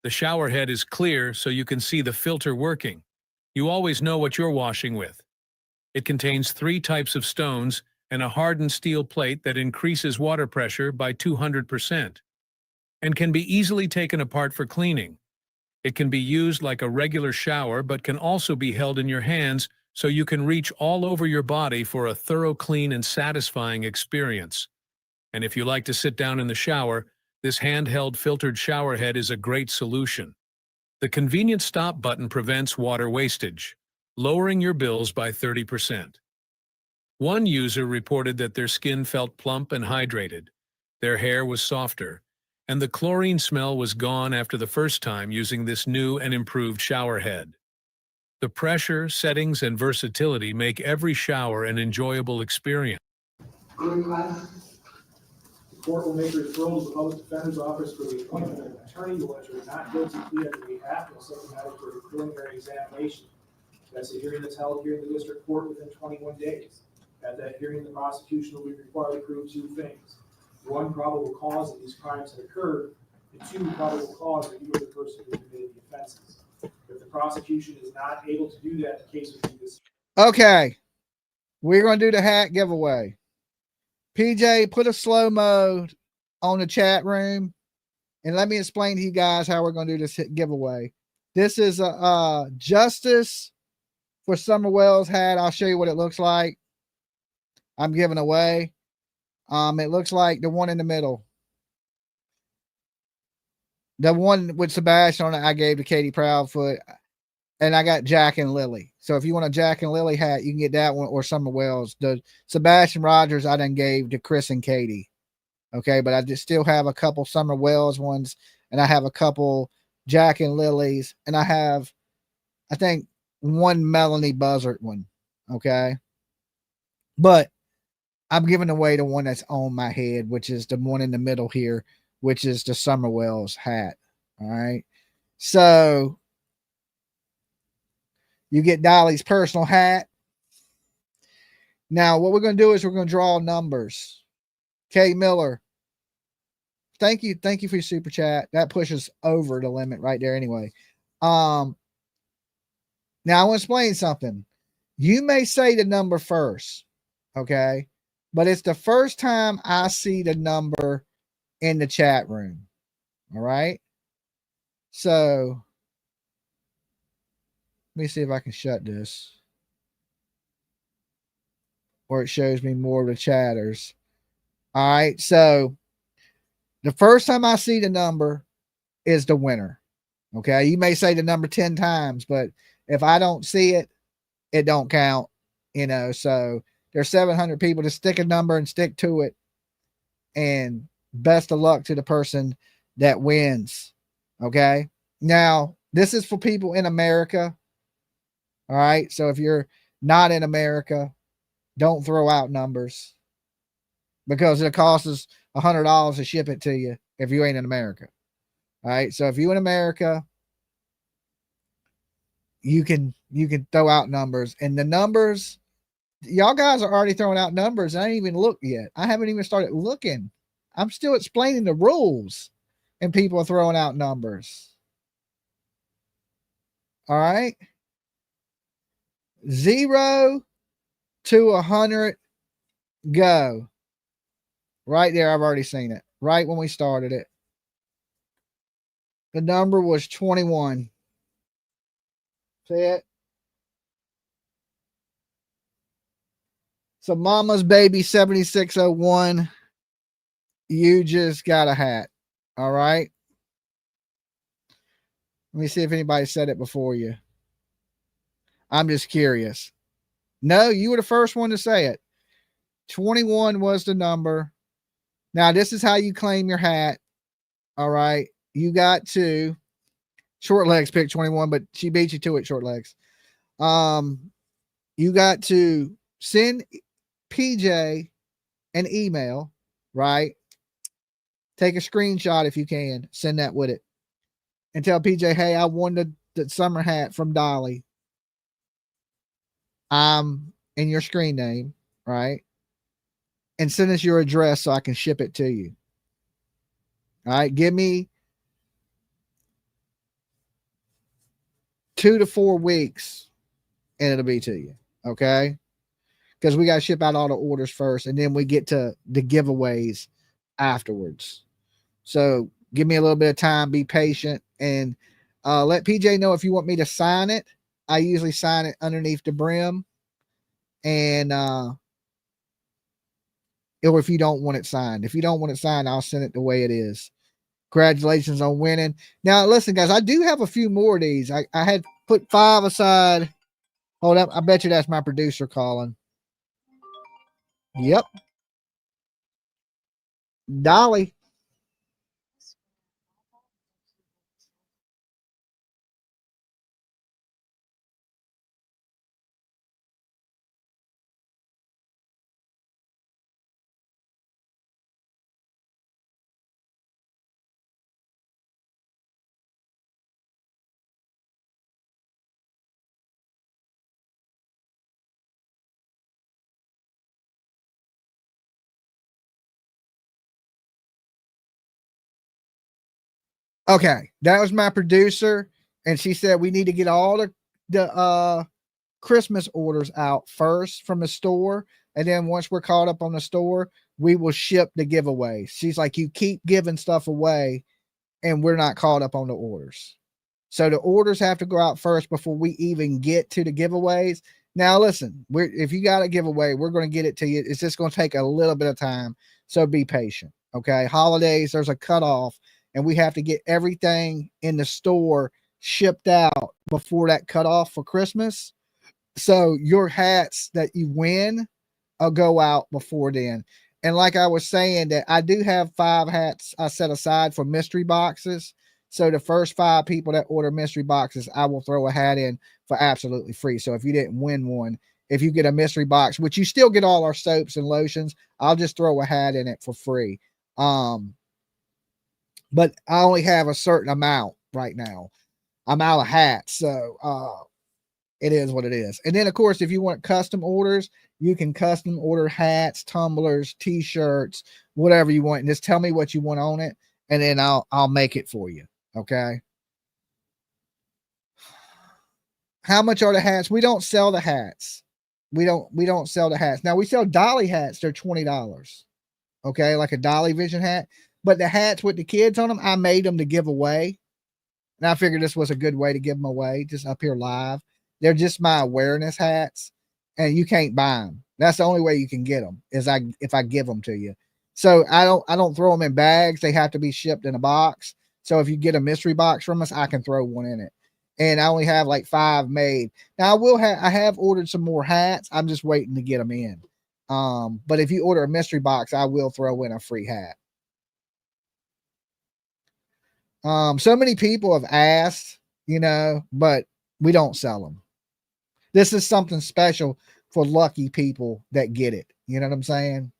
The shower head is clear so you can see the filter working. You always know what you're washing with. It contains 3 types of stones and a hardened steel plate that increases water pressure by 200%, and can be easily taken apart for cleaning. It can be used like a regular shower, but can also be held in your hands so you can reach all over your body for a thorough, clean, and satisfying experience. And if you like to sit down in the shower, this handheld filtered shower head is a great solution. The convenient stop button prevents water wastage, lowering your bills by 30%. One user reported that their skin felt plump and hydrated, their hair was softer, and the chlorine smell was gone after the first time using this new and improved shower head. The pressure, settings, and versatility make every shower an enjoyable experience. The court will make a referral to the public defender's office for the appointment of an attorney who will enter a not guilty plea on your behalf and will set the matter for a preliminary examination. That's a hearing that's held here in the district court within 21 days. At that hearing, the prosecution will be required to prove two things. One, probable cause that these crimes had occurred, and two, probable cause that you were the person who committed the offenses. If the prosecution is not able to do that, the case will be dismissed. Okay. We're going to do the hat giveaway. PJ, put a slow mode on the chat room and let me explain to you guys how we're going to do this giveaway. This is a Justice for Summer Wells hat. I'll show you what it looks like. I'm giving away. It looks like the one in the middle. The one with Sebastian on it, I gave to Katie Proudfoot. And I got Jack and Lily. So if you want a Jack and Lily hat, you can get that one or Summer Wells. The Sebastian Rogers I done gave to Chris and Katie. Okay, but I just still have a couple Summer Wells ones, and I have a couple Jack and Lilies, and I have, I think, one Melanie Buzzard one. Okay. But I'm giving away the one that's on my head, which is the one in the middle here, which is the Summer Wells hat. All right. So you get Dolly's personal hat. Now, what we're going to do is we're going to draw numbers. Kay Miller, thank you. Thank you for your super chat. That pushes over the limit right there anyway. Now, I want to explain something. You may say the number first, okay? But it's the first time I see the number in the chat room, all right? So let me see if I can shut this. Or it shows me more of the chatters. All right. So the first time I see the number is the winner. Okay. You may say the number 10 times, but if I don't see it, it don't count. You know, so there's 700 people to stick a number and stick to it. And best of luck to the person that wins. Okay. Now, this is for people in America. All right. So if you're not in America, don't throw out numbers because it costs us $100 to ship it to you if you ain't in America. All right. So if you in America, you can throw out numbers, and the numbers, y'all guys are already throwing out numbers. I ain't even looked yet. I haven't even started looking. I'm still explaining the rules and people are throwing out numbers. All right. 0 to 100, go. Right there, I've already seen it. Right when we started it. The number was 21. See it? So Mama's Baby 7601, you just got a hat. All right. Let me see if anybody said it before you. I'm just curious. No, you were the first one to say it. 21 was the number. Now, this is how you claim your hat. All right. You got to. Short Legs picked 21, but she beat you to it, Short Legs. You got to send PJ an email, right? Take a screenshot if you can. Send that with it. And tell PJ, hey, I won the summer hat from Dolly. In your screen name, right? And send us your address so I can ship it to you. All right. Give me 2 to 4 weeks and it'll be to you. Okay. Because we got to ship out all the orders first and then we get to the giveaways afterwards. So give me a little bit of time, be patient, and let PJ know if you want me to sign it. I usually sign it underneath the brim. And or if you don't want it signed. If you don't want it signed, I'll send it the way it is. Congratulations on winning. Now, listen, guys, I do have a few more of these. I had put 5 aside. Hold up. I bet you that's my producer calling. Yep. Dolly. Okay, that was my producer, and she said we need to get all the Christmas orders out first from the store, and then once we're caught up on the store, we will ship the giveaways. She's like, you keep giving stuff away, and we're not caught up on the orders. So the orders have to go out first before we even get to the giveaways. Now, listen, if you got a giveaway, we're going to get it to you. It's just going to take a little bit of time, so be patient. Okay, holidays, there's a cutoff, and we have to get everything in the store shipped out before that cutoff for Christmas. So your hats that you win will go out before then. And like I was saying, that I do have 5 hats I set aside for mystery boxes. So the first 5 people that order mystery boxes, I will throw a hat in for absolutely free. So if you didn't win one, if you get a mystery box, which you still get all our soaps and lotions, I'll just throw a hat in it for free. But I only have a certain amount right now. I'm out of hats. So it is what it is. And then, of course, if you want custom orders, you can custom order hats, tumblers, t-shirts, whatever you want. And just tell me what you want on it, and then I'll make it for you. Okay. How much are the hats? We don't sell the hats. We don't sell the hats. Now we sell Dolly hats. They're $20. Okay, like a Dolly Vision hat. But the hats with the kids on them, I made them to give away. And I figured this was a good way to give them away, just up here live. They're just my awareness hats, and you can't buy them. That's the only way you can get them is if I give them to you. So I don't throw them in bags. They have to be shipped in a box. So if you get a mystery box from us, I can throw one in it. And I only have like 5 made. Now I have ordered some more hats. I'm just waiting to get them in. But if you order a mystery box, I will throw in a free hat. So many people have asked, but we don't sell them. This is something special for lucky people that get it. You know what I'm saying?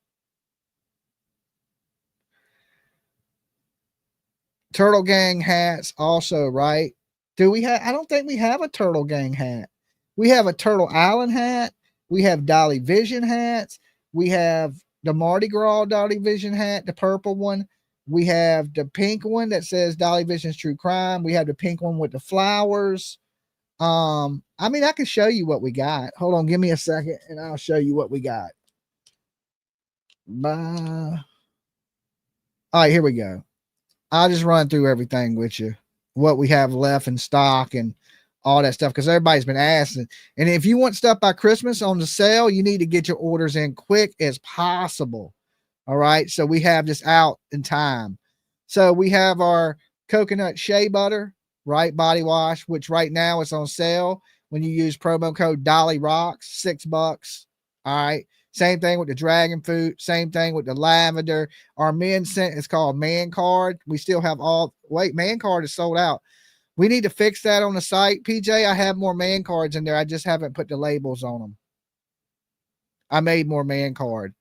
Turtle Gang hats also, right? I don't think we have a Turtle Gang hat. We have a Turtle Island hat. We have Dolly Vision hats. We have the Mardi Gras Dolly Vision hat, the purple one. We have the pink one that says Dolly Vision's True Crime. We have the pink one with the flowers. I mean, I can show you what we got. Hold on, give me a second, and I'll show you what we got. All right, here we go. I'll just run through everything with you, what we have left in stock and all that stuff, because everybody's been asking. And if you want stuff by Christmas on the sale, you need to get your orders in quick as possible. All right, so we have this out in time. So we have our coconut shea butter, right, body wash, which right now is on sale when you use promo code Dolly Rocks, $6. All right. Same thing with the dragon fruit. Same thing with the lavender. Our men's scent is called Man Card. We still have Man Card is sold out. We need to fix that on the site. PJ, I have more Man Cards in there. I just haven't put the labels on them. I made more Man Card.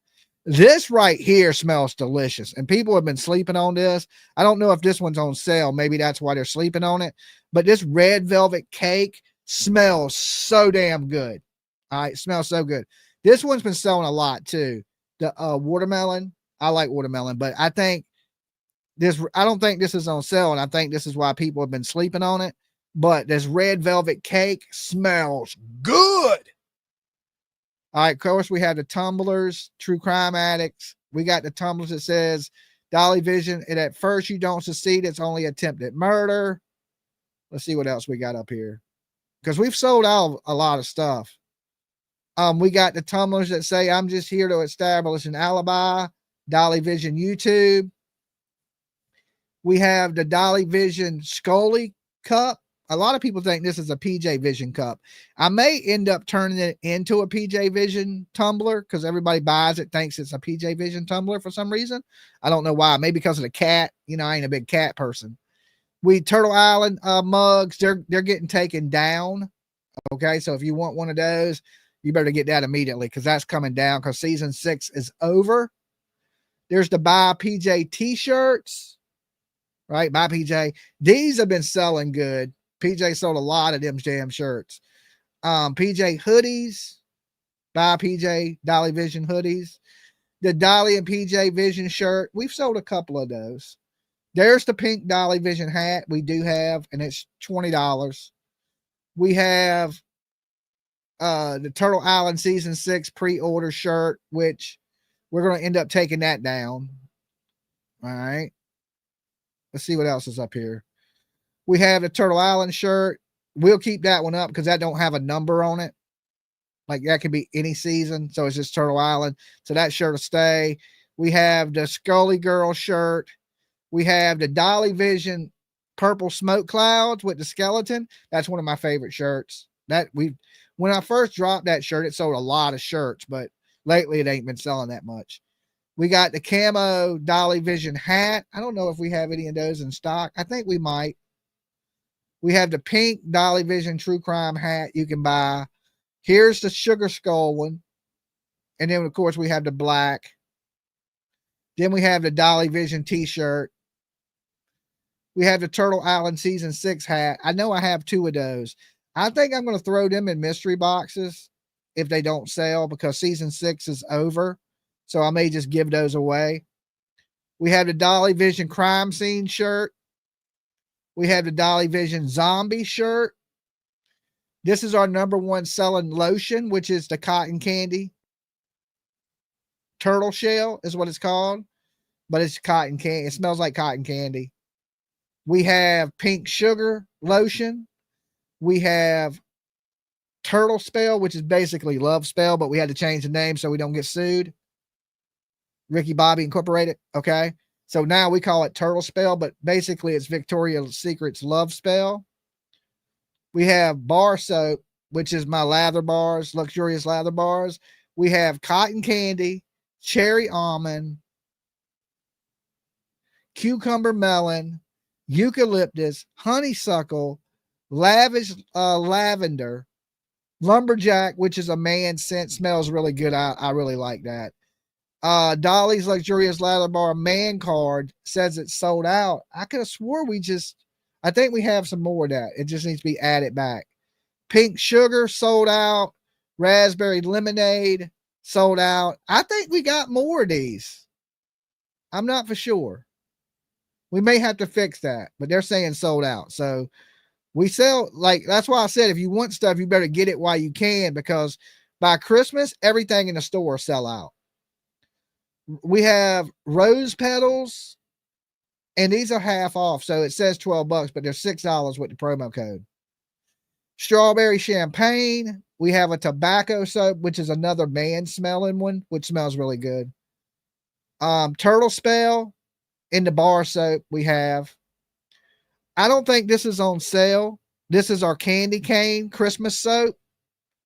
This right here smells delicious, and people have been sleeping on this. I don't know if this one's on sale. Maybe that's why they're sleeping on it. But this red velvet cake smells so damn good. All right, smells so good. This one's been selling a lot too. The watermelon. I like watermelon, but I don't think this is on sale, and I think this is why people have been sleeping on it. But this red velvet cake smells good. All right, of course, we have the tumblers, True Crime Addicts. We got the tumblers that says Dolly Vision, and at first you don't succeed. It's only attempted murder. Let's see what else we got up here, because we've sold out a lot of stuff. We got the tumblers that say, I'm just here to establish an alibi, Dolly Vision YouTube. We have the Dolly Vision Scully cup. A lot of people think this is a PJ Vision cup. I may end up turning it into a PJ Vision tumbler because everybody buys it, thinks it's a PJ Vision tumbler for some reason. I don't know why. Maybe because of the cat. You know, I ain't a big cat person. Turtle Island mugs, they're getting taken down. Okay, so if you want one of those, you better get that immediately because that's coming down because season 6 is over. There's the Buy PJ t-shirts, right? Buy PJ. These have been selling good. PJ sold a lot of them damn shirts. PJ hoodies, Buy PJ Dolly Vision hoodies. The Dolly and PJ Vision shirt, we've sold a couple of those. There's the pink Dolly Vision hat we do have, and it's $20. We have the Turtle Island season 6 pre-order shirt, which we're going to end up taking that down. All right. Let's see what else is up here. We have the Turtle Island shirt. We'll keep that one up because that don't have a number on it. Like that could be any season. So it's just Turtle Island. So that shirt will stay. We have the Scully Girl shirt. We have the Dolly Vision purple smoke clouds with the skeleton. That's one of my favorite shirts. When I first dropped that shirt, it sold a lot of shirts, but lately it ain't been selling that much. We got the camo Dolly Vision hat. I don't know if we have any of those in stock. I think we might. We have the pink Dolly Vision True Crime hat you can buy. Here's the Sugar Skull one. And then, of course, we have the black. Then we have the Dolly Vision t-shirt. We have the Turtle Island Season 6 hat. I know I have 2 of those. I think I'm going to throw them in mystery boxes if they don't sell because Season 6 is over. So I may just give those away. We have the Dolly Vision Crime Scene shirt. We have the Dolly Vision Zombie shirt. This is our #1 selling lotion, which is the cotton candy. Turtle shell is what it's called, but it's cotton candy. It smells like cotton candy. We have pink sugar lotion. We have Turtle Spell, which is basically Love Spell, but we had to change the name so we don't get sued. Ricky Bobby Incorporated. Okay. So now we call it Turtle Spell, but basically it's Victoria's Secret's Love Spell. We have bar soap, which is my lather bars, luxurious lather bars. We have cotton candy, cherry almond, cucumber melon, eucalyptus, honeysuckle, lavish lavender, lumberjack, which is a man scent, smells really good. I really like that. Dolly's luxurious lather bar man card says it's sold out. I could have swore I think we have some more of that. It just needs to be added back. Pink sugar sold out. Raspberry lemonade sold out. I think we got more of these. I'm not for sure. We may have to fix that, but they're saying sold out. So we sell, that's why I said, if you want stuff, you better get it while you can, because by Christmas, everything in the store sell out. We have rose petals, and these are half off. So it says $12, but they're $6 with the promo code. Strawberry champagne. We have a tobacco soap, which is another man smelling one, which smells really good. Turtle Spell in the bar soap we have. I don't think this is on sale. This is our candy cane Christmas soap.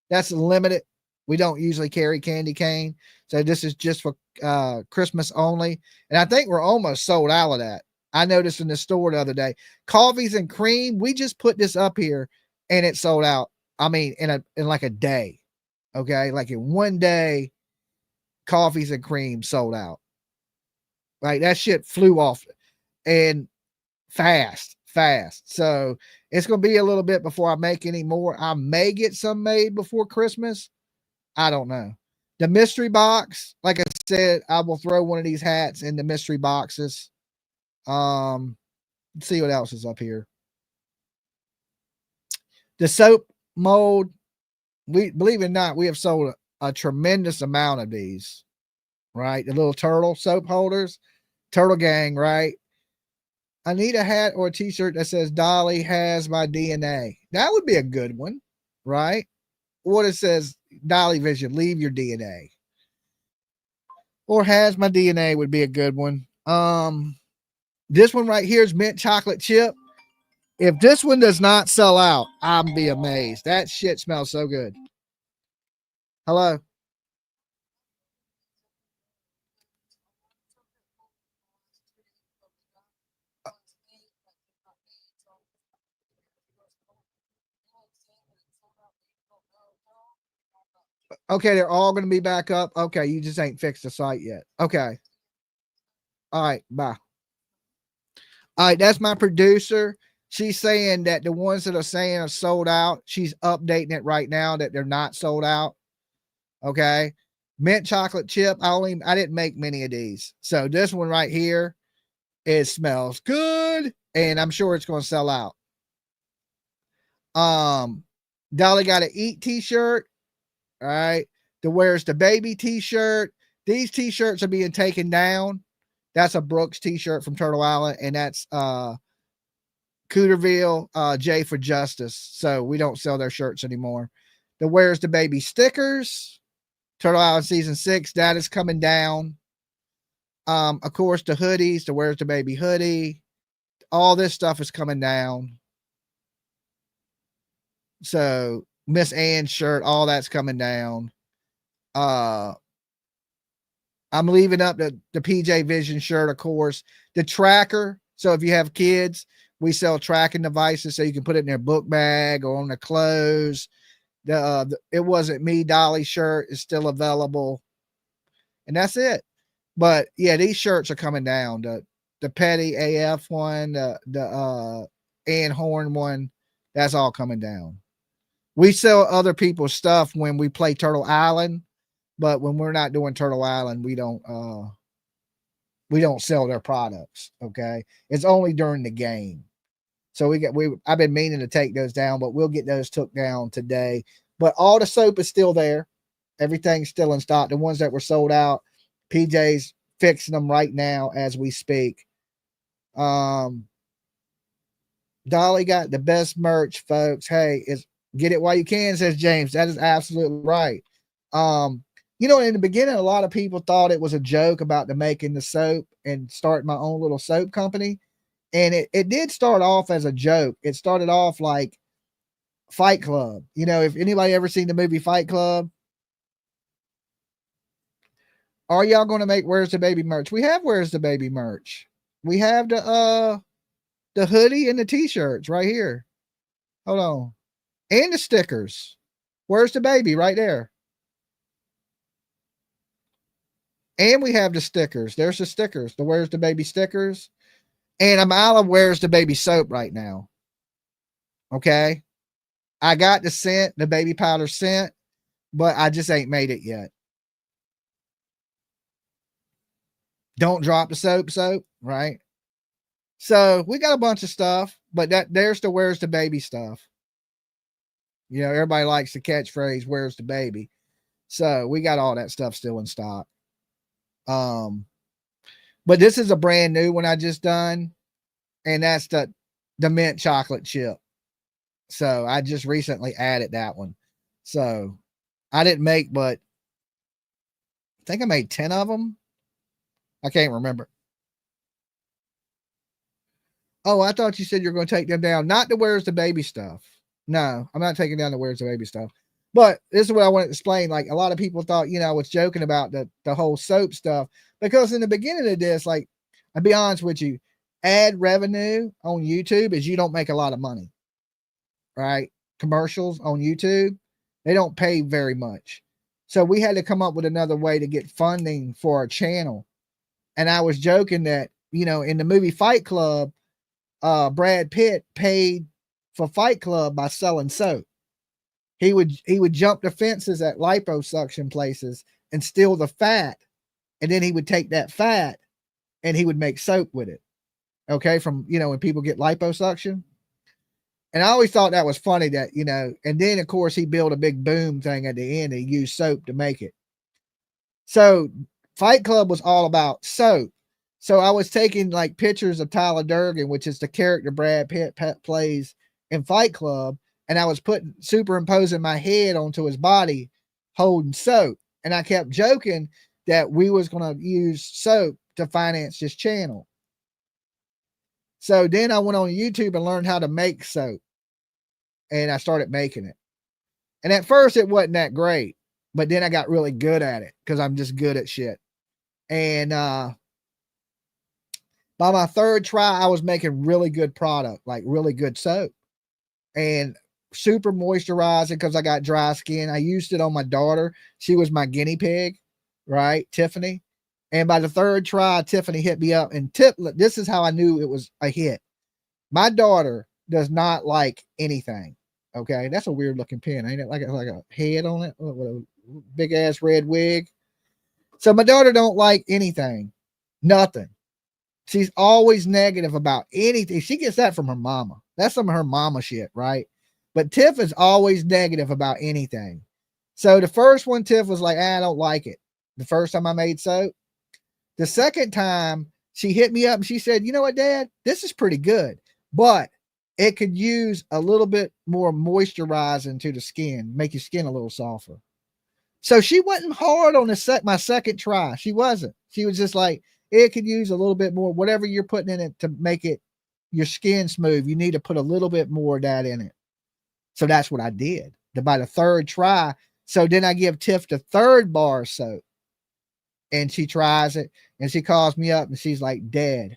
That's limited. We don't usually carry candy cane. So this is just for Christmas only. And I think we're almost sold out of that. I noticed in the store the other day. Coffees and cream. We just put this up here and it sold out. I mean, in like a day. Okay. Like in one day, coffees and cream sold out. Like that shit flew off and fast. So it's going to be a little bit before I make any more. I may get some made before Christmas. I don't know. The mystery box, like I said, I will throw one of these hats in the mystery boxes. Let's see what else is up here. The soap mold, we believe it or not, we have sold a tremendous amount of these, right? The little turtle soap holders, Turtle Gang, right? I need a hat or a t-shirt that says Dolly has my DNA. That would be a good one, right? Or it says Dolly Vision, leave your DNA. Or has my DNA would be a good one. This one right here is mint chocolate chip. If this one does not sell out, I'll be amazed. That shit smells so good. Hello. Okay, they're all going to be back up. Okay, you just ain't fixed the site yet. Okay. All right, bye. All right, that's my producer. She's saying that the ones that are saying are sold out, she's updating it right now that they're not sold out. Okay. Mint chocolate chip. I didn't make many of these. So this one right here, it smells good, and I'm sure it's going to sell out. Dolly got an eat t-shirt. All right. The Where's the Baby t-shirt. These t-shirts are being taken down. That's a Brooks t-shirt from Turtle Island, and that's Cooterville, J for Justice. So we don't sell their shirts anymore. The Where's the Baby stickers, Turtle Island season 6, that is coming down. Of course, the hoodies, the Where's the Baby hoodie, all this stuff is coming down. So Miss Ann's shirt, all that's coming down. I'm leaving up the PJ Vision shirt, of course. The tracker. So if you have kids, we sell tracking devices so you can put it in their book bag or on their clothes. The It Wasn't Me Dolly shirt is still available. And that's it. But yeah, these shirts are coming down. The Petty AF one, the Ann Horn one, that's all coming down. We sell other people's stuff when we play Turtle Island. But when we're not doing Turtle Island, we don't sell their products. Okay. It's only during the game. So I've been meaning to take those down, but we'll get those took down today. But all the soap is still there. Everything's still in stock. The ones that were sold out, PJ's fixing them right now as we speak. Dolly got the best merch, folks. Hey, get it while you can, says James. That is absolutely right. In the beginning, a lot of people thought it was a joke about the making the soap and starting my own little soap company. And it did start off as a joke. It started off like Fight Club. If anybody ever seen the movie Fight Club, are y'all going to make Where's the Baby merch? We have Where's the Baby merch. We have the hoodie and the t-shirts right here. Hold on. And the stickers. Where's the Baby right there. And we have the stickers. There's the stickers. The Where's the Baby stickers. And I'm out of Where's the Baby soap right now. Okay. I got the scent, the baby powder scent, but I just ain't made it yet. Don't drop the soap, right? So we got a bunch of stuff, but there's the Where's the Baby stuff. Everybody likes the catchphrase, Where's the Baby? So we got all that stuff still in stock. But this is a brand new one I just done, and that's the mint chocolate chip. So I just recently added that one. So I didn't make, but I think I made 10 of them. I can't remember. Oh, I thought you said you're going to take them down. Not the Where's the Baby stuff. No, I'm not taking down the Where's the Baby stuff. But this is what I want to explain. Like, a lot of people thought, I was joking about the whole soap stuff, because in the beginning of this, like, I'll be honest with you, ad revenue on YouTube is you don't make a lot of money, right? Commercials on YouTube, they don't pay very much. So we had to come up with another way to get funding for our channel. And I was joking that, in the movie Fight Club, Brad Pitt paid for Fight Club by selling soap. He would jump the fences at liposuction places and steal the fat. And then he would take that fat and he would make soap with it. Okay. From, when people get liposuction. And I always thought that was funny that, and then of course he built a big boom thing at the end and he used soap to make it. So Fight Club was all about soap. So I was taking like pictures of Tyler Durden, which is the character Brad Pitt plays in Fight Club. And I was superimposing my head onto his body holding soap. And I kept joking that we was going to use soap to finance this channel. So then I went on YouTube and learned how to make soap, and I started making it. And at first it wasn't that great, but then I got really good at it because I'm just good at shit. And by my third try, I was making really good product, like really good soap, and super moisturizing because I got dry skin. I used it on my daughter. She was my guinea pig, right? Tiffany. And by the third try, Tiffany hit me up, and this is how I knew it was a hit. My daughter does not like anything. Okay, that's a weird looking pen, ain't it? Like a head on it with a big ass red wig. So my daughter don't like anything, nothing. She's always negative about anything. She gets that from her mama. That's some of her mama shit, right? But Tiff is always negative about anything. So the first one, Tiff was like, I don't like it. The first time I made soap. The second time she hit me up and she said, you know what, Dad, this is pretty good, but it could use a little bit more moisturizing to the skin, make your skin a little softer. So she wasn't hard on my second try. She wasn't. She was just like, it could use a little bit more, whatever you're putting in it to make it your skin smooth. You need to put a little bit more of that in it. So that's what I did. By the third try. So then I give Tiff the third bar of soap, and she tries it, and she calls me up and she's like, Dad,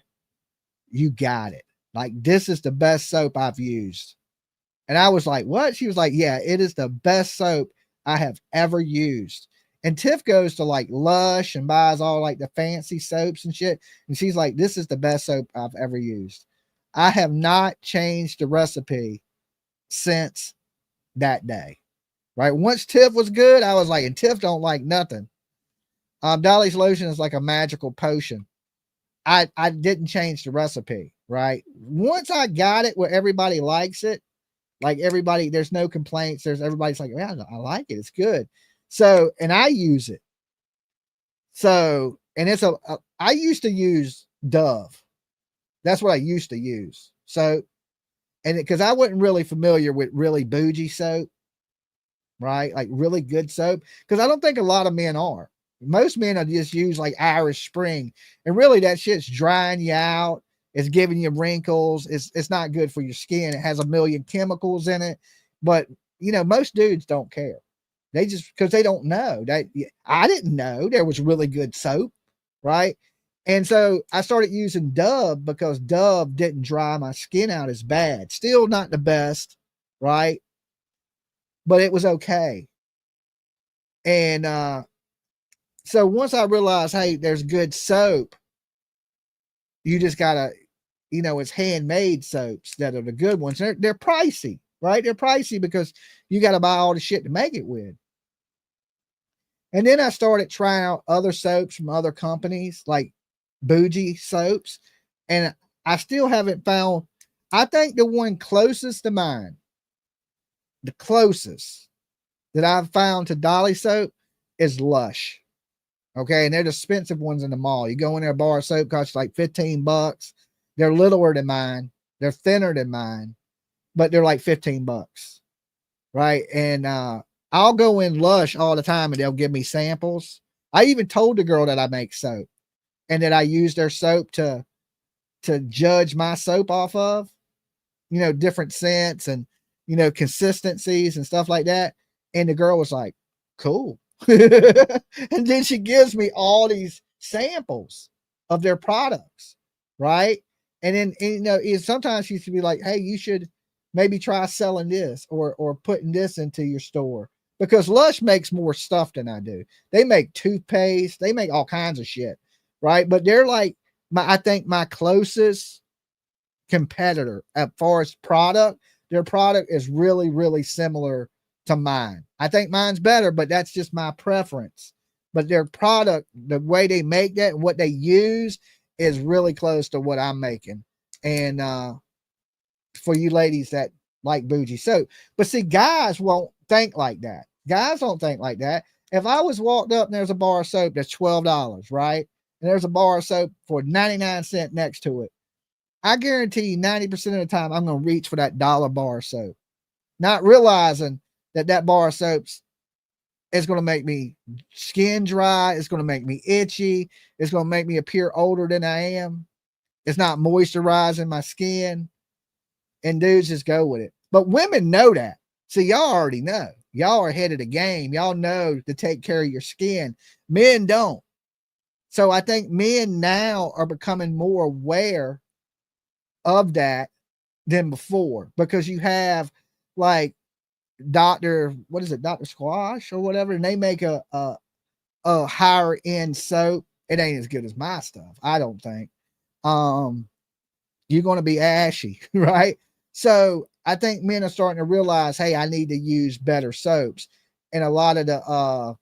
you got it. Like, this is the best soap I've used. And I was like, what? She was like, yeah, it is the best soap I have ever used. And Tiff goes to like Lush and buys all like the fancy soaps and shit. And she's like, this is the best soap I've ever used. I have not changed the recipe since that day. Right. Once Tiff was good, I was like, and Tiff don't like nothing. Dolly's lotion is like a magical potion. I didn't change the recipe. Right. Once I got it where everybody likes it, like everybody, there's no complaints. Everybody's like, yeah, I like it. It's good. So, and I use it. So, and I used to use Dove. That's what I used to use. So, and because I wasn't really familiar with really bougie soap, right? Like really good soap. Because I don't think a lot of men are. Most men are just use like Irish Spring. And really that shit's drying you out. It's giving you wrinkles. It's not good for your skin. It has a million chemicals in it. But, you know, most dudes don't care. They just, because they don't know. I didn't know there was really good soap, right? And so I started using Dove because Dove didn't dry my skin out as bad. Still not the best, right? But it was okay. And so once I realized, hey, there's good soap, you just gotta, you know, it's handmade soaps that are the good ones. They're pricey, right? They're pricey because you got to buy all the shit to make it with. And then I started trying out other soaps from other companies, like bougie soaps. And I still haven't found, I think the one closest to mine, the closest that I've found to Dolly soap is Lush. Okay. And they're the expensive ones in the mall. You go in there, a bar of soap costs like $15. They're littler than mine. They're thinner than mine, but they're like $15. Right. And, I'll go in Lush all the time and they'll give me samples. I even told the girl that I make soap and that I use their soap to judge my soap off of, you know, different scents and, you know, consistencies and stuff like that. And the girl was like, cool. And then she gives me all these samples of their products. Right. And then, you know, sometimes she used to be like, hey, you should maybe try selling this or putting this into your store. Because Lush makes more stuff than I do. They make toothpaste. They make all kinds of shit, right? But they're like, I think my closest competitor as far as product. Their product is really, really similar to mine. I think mine's better, but that's just my preference. But their product, the way they make that and what they use is really close to what I'm making. And for you ladies that like bougie soap. But see, guys won't think like that. Guys don't think like that. If I was walked up and there's a bar of soap that's $12, right? And there's a bar of soap for 99 cents next to it, I guarantee you 90% of the time I'm going to reach for that dollar bar of soap, not realizing that bar of soaps is going to make me skin dry. It's going to make me itchy. It's going to make me appear older than I am. It's not moisturizing my skin. And dudes just go with it. But women know that. See, y'all already know. Y'all are ahead of the game. Y'all know to take care of your skin. Men don't. So I think men now are becoming more aware of that than before, because you have like Dr. Squash or whatever, and they make a higher end soap. It ain't as good as my stuff, I don't think. You're going to be ashy, right? So I think men are starting to realize, hey, I need to use better soaps. And a lot of the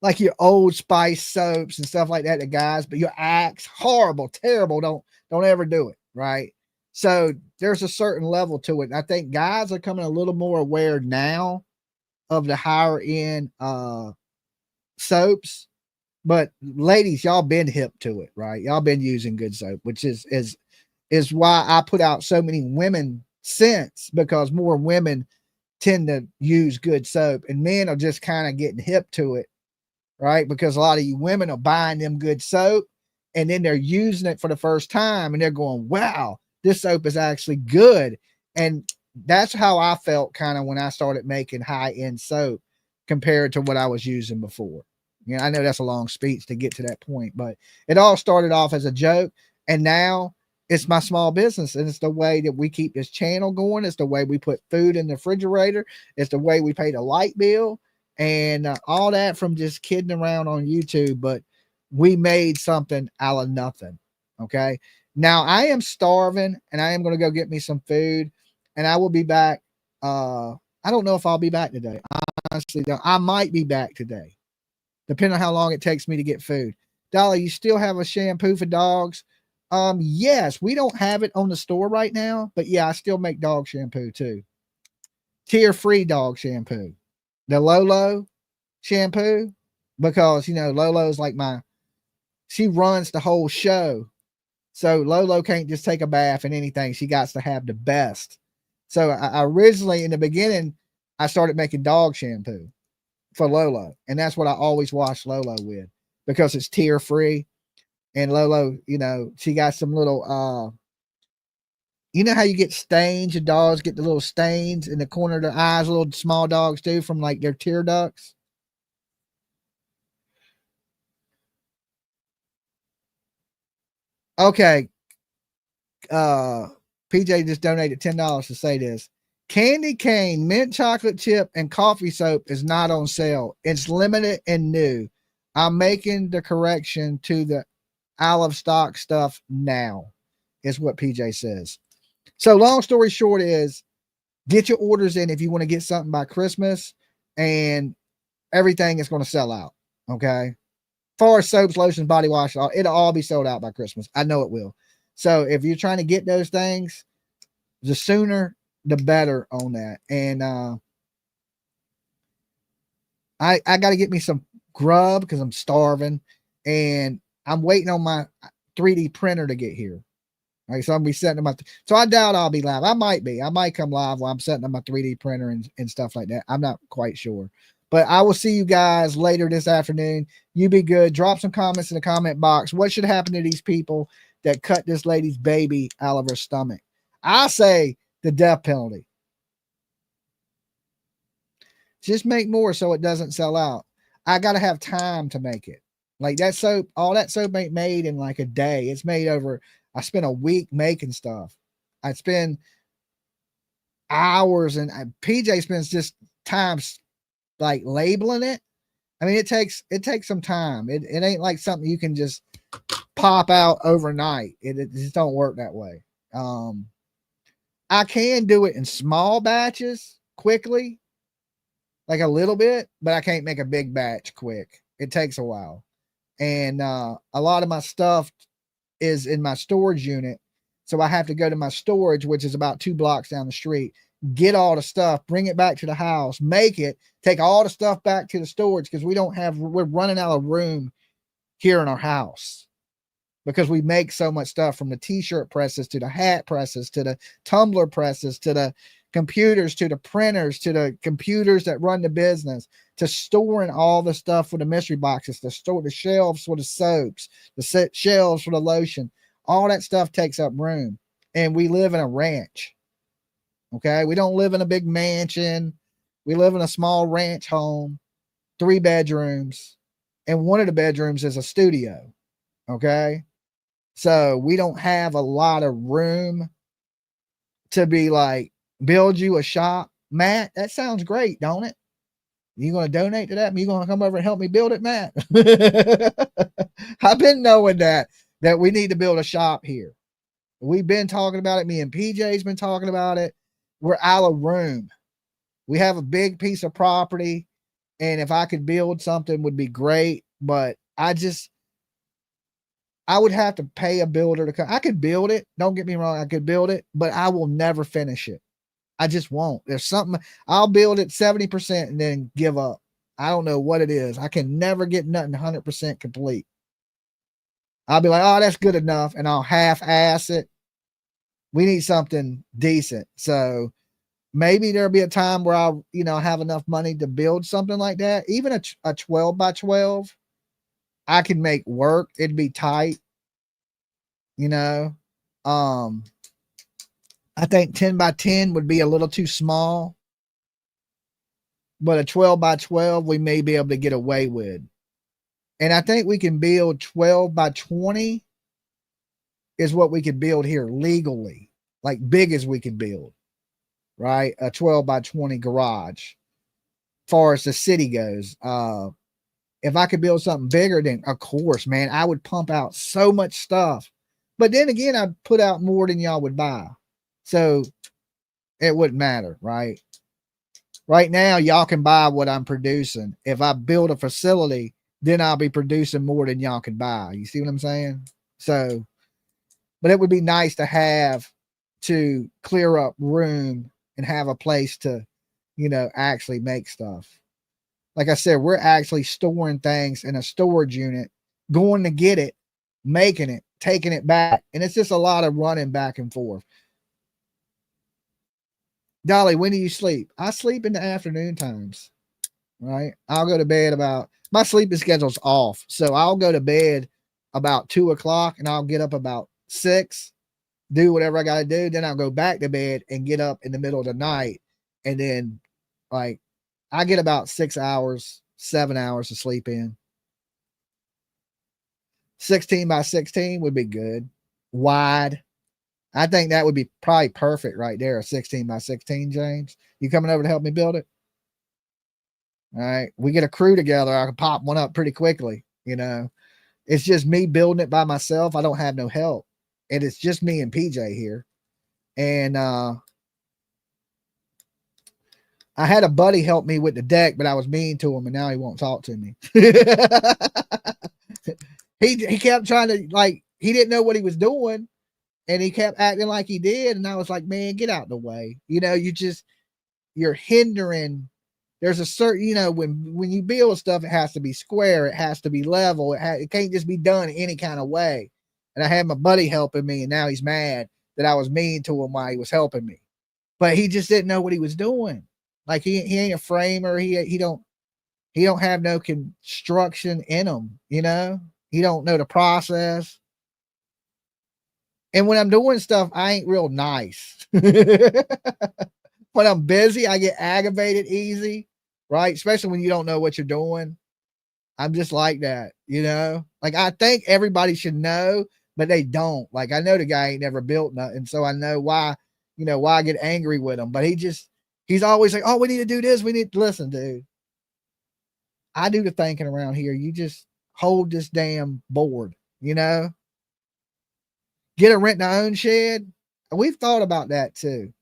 like your Old Spice soaps and stuff like that, the guys, but your Axe, horrible, terrible. Don't ever do it, right? So there's a certain level to it. And I think guys are coming a little more aware now of the higher end soaps. But ladies, y'all been hip to it, right? Y'all been using good soap, which is why I put out so many women scents, because more women tend to use good soap, and men are just kind of getting hip to it, right? Because a lot of you women are buying them good soap, and then they're using it for the first time, and they're going, wow, this soap is actually good. And that's how I felt kind of when I started making high-end soap compared to what I was using before. You know, I know that's a long speech to get to that point, but it all started off as a joke, and now it's my small business, and it's the way that we keep this channel going. It's the way we put food in the refrigerator. It's the way we pay the light bill, and all that from just kidding around on YouTube. But we made something out of nothing. Okay. Now I am starving, and I am going to go get me some food, and I will be back. I don't know if I'll be back today. Honestly, I might be back today, depending on how long it takes me to get food. Dolly, you still have a shampoo for dogs? Yes, we don't have it on the store right now, but yeah, I still make dog shampoo too. Tear-free dog shampoo. The Lolo shampoo, because, you know, Lolo's like she runs the whole show. So Lolo can't just take a bath and anything. She got to have the best. So I originally, in the beginning, I started making dog shampoo for Lolo, and that's what I always wash Lolo with, because it's tear free. And Lolo, you know, she got some little you know how you get stains, your dogs get the little stains in the corner of their eyes, little small dogs do, from like their tear ducts. Okay. PJ just donated $10 to say this. Candy cane, mint chocolate chip, and coffee soap is not on sale. It's limited and new. I'm making the correction to the out of stock stuff now, is what PJ says. So long story short is, get your orders in if you want to get something by Christmas, and everything is going to sell out. Okay. As far as soaps, lotions, body wash, it'll all be sold out by Christmas. I know it will. So if you're trying to get those things, the sooner the better on that. And I got to get me some grub because I'm starving, and I'm waiting on my 3D printer to get here. All right, so I'm gonna be setting up so I doubt I'll be live. I might come live while I'm setting up my 3D printer and stuff like that. I'm not quite sure, but I will see you guys later this afternoon. You be good. Drop some comments in the comment box. What should happen to these people that cut this lady's baby out of her stomach? I say the death penalty. Just make more so it doesn't sell out. I got to have time to make it. Like that soap, all that soap ain't made in like a day. It's made over, I spent a week making stuff. I spend hours, and PJ spends just time like labeling it. I mean, it takes some time. It ain't like something you can just pop out overnight. It just don't work that way. I can do it in small batches quickly, like a little bit, but I can't make a big batch quick. It takes a while. And a lot of my stuff is in my storage unit. So I have to go to my storage, which is about 2 blocks down the street, get all the stuff, bring it back to the house, make it, take all the stuff back to the storage, because we're running out of room here in our house, because we make so much stuff, from the t-shirt presses to the hat presses to the tumbler presses to the computers to the printers to the computers that run the business to storing all the stuff for the mystery boxes, to store the shelves for the soaps, the shelves for the lotion. All that stuff takes up room. And we live in a ranch. Okay. We don't live in a big mansion. We live in a small ranch home, 3 bedrooms, and one of the bedrooms is a studio. Okay. So we don't have a lot of room to be like, build you a shop. Matt, that sounds great, don't it? You going to donate to that? You going to come over and help me build it, Matt? I've been knowing that we need to build a shop here. We've been talking about it. Me and PJ's been talking about it. We're out of room. We have a big piece of property, and if I could build something would be great, but I would have to pay a builder to come. I could build it. Don't get me wrong. I could build it, but I will never finish it. I just won't. There's something. I'll build it 70% and then give up. I don't know what it is. I can never get nothing 100% complete. I'll be like, oh, that's good enough. And I'll half-ass it. We need something decent. So maybe there'll be a time where I'll, have enough money to build something like that. Even a 12 by 12, I can make work. It'd be tight. I think 10 by 10 would be a little too small, but a 12 by 12, we may be able to get away with. And I think we can build 12 by 20 is what we could build here legally, like big as we can build, right? A 12 by 20 garage, far as the city goes. If I could build something bigger, then of course, man, I would pump out so much stuff. But then again, I'd put out more than y'all would buy. So it wouldn't matter, right? Right now, y'all can buy what I'm producing. If I build a facility, then I'll be producing more than y'all can buy. You see what I'm saying? So, but it would be nice to have to clear up room and have a place to, actually make stuff. Like I said, we're actually storing things in a storage unit, going to get it, making it, taking it back. And it's just a lot of running back and forth. Dolly, when do you sleep? I sleep in the afternoon times, right? I'll go to bed my sleeping schedule's off. So I'll go to bed about 2 o'clock and I'll get up about 6, do whatever I got to do. Then I'll go back to bed and get up in the middle of the night. And then I get about 6 hours, 7 hours to sleep in. 16 by 16 would be good. Wide. I think that would be probably perfect right there. A 16 by 16, James. You coming over to help me build it? All right. We get a crew together. I can pop one up pretty quickly. It's just me building it by myself. I don't have no help. And it's just me and PJ here. And I had a buddy help me with the deck, but I was mean to him and now he won't talk to me. He kept trying to, he didn't know what he was doing. And he kept acting like he did. And I was like, man, get out the way. You're hindering. There's a certain, when you build stuff, it has to be square. It has to be level. It can't just be done any kind of way. And I had my buddy helping me and now he's mad that I was mean to him while he was helping me, but he just didn't know what he was doing. Like he ain't a framer. He don't have no construction in him. He don't know the process. And when I'm doing stuff, I ain't real nice. When I'm busy, I get aggravated easy, right? Especially when you don't know what you're doing. I'm just like that, I think everybody should know, but they don't. I know the guy ain't never built nothing. So I know why, why I get angry with him, but he's always like, oh, we need to do this. We need to listen, dude. I do the thinking around here. You just hold this damn board, Get a rent and own shed. We've thought about that too.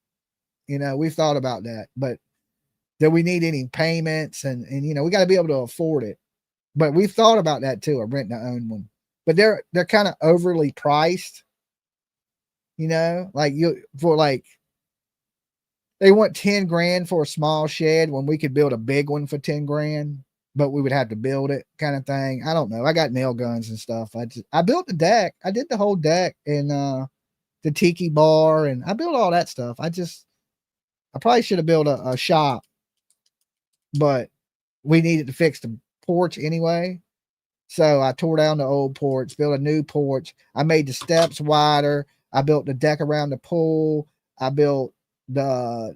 We've thought about that, but do we need any payments and we got to be able to afford it. But we've thought about that too, a rent and own one. But they're kind of overly priced. They want 10 grand for a small shed when we could build a big one for 10 grand. But we would have to build it kind of thing. I don't know. I got nail guns and stuff. I built the deck. I did the whole deck and the tiki bar and I built all that stuff. I probably should have built a shop, but we needed to fix the porch anyway. So I tore down the old porch, built a new porch. I made the steps wider. I built the deck around the pool. I built the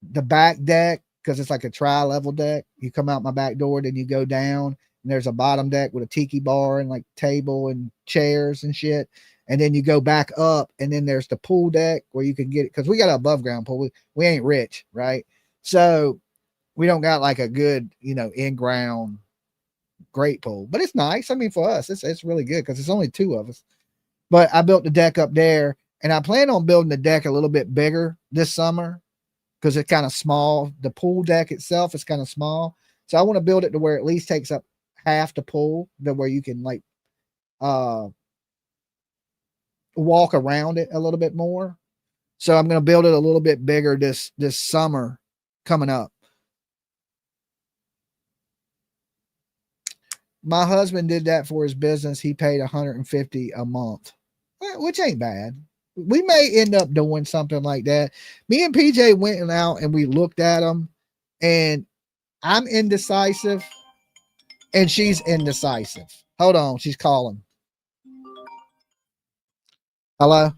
back deck because it's like a tri-level deck. You come out my back door, then you go down, and there's a bottom deck with a tiki bar and like table and chairs and shit. And then you go back up, and then there's the pool deck where you can get it because we got an above ground pool. We ain't rich, right? So we don't got like a good, in ground great pool, but it's nice. I mean, for us, it's really good because it's only two of us. But I built the deck up there, and I plan on building the deck a little bit bigger this summer because it's kind of small. The pool deck itself is kind of small, so I want to build it to where it at least takes up half the pool, that where you can like walk around it a little bit more. So I'm going to build it a little bit bigger this summer coming up. My husband did that for his business. He paid $150 a month, which ain't bad. We may end up doing something like that. Me and PJ went out and we looked at them, and I'm indecisive and she's indecisive. Hold on. She's calling. Hello.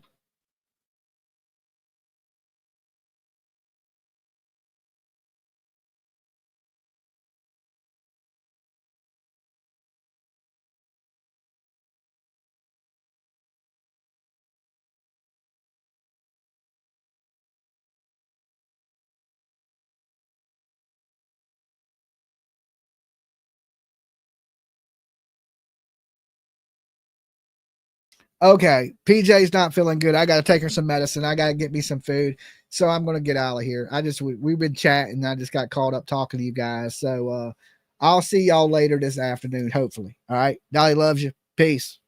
Okay, PJ's not feeling good. I got to take her some medicine. I got to get me some food. So I'm going to get out of here. We've been chatting. I just got caught up talking to you guys. So I'll see y'all later this afternoon, hopefully. All right. Dolly loves you. Peace.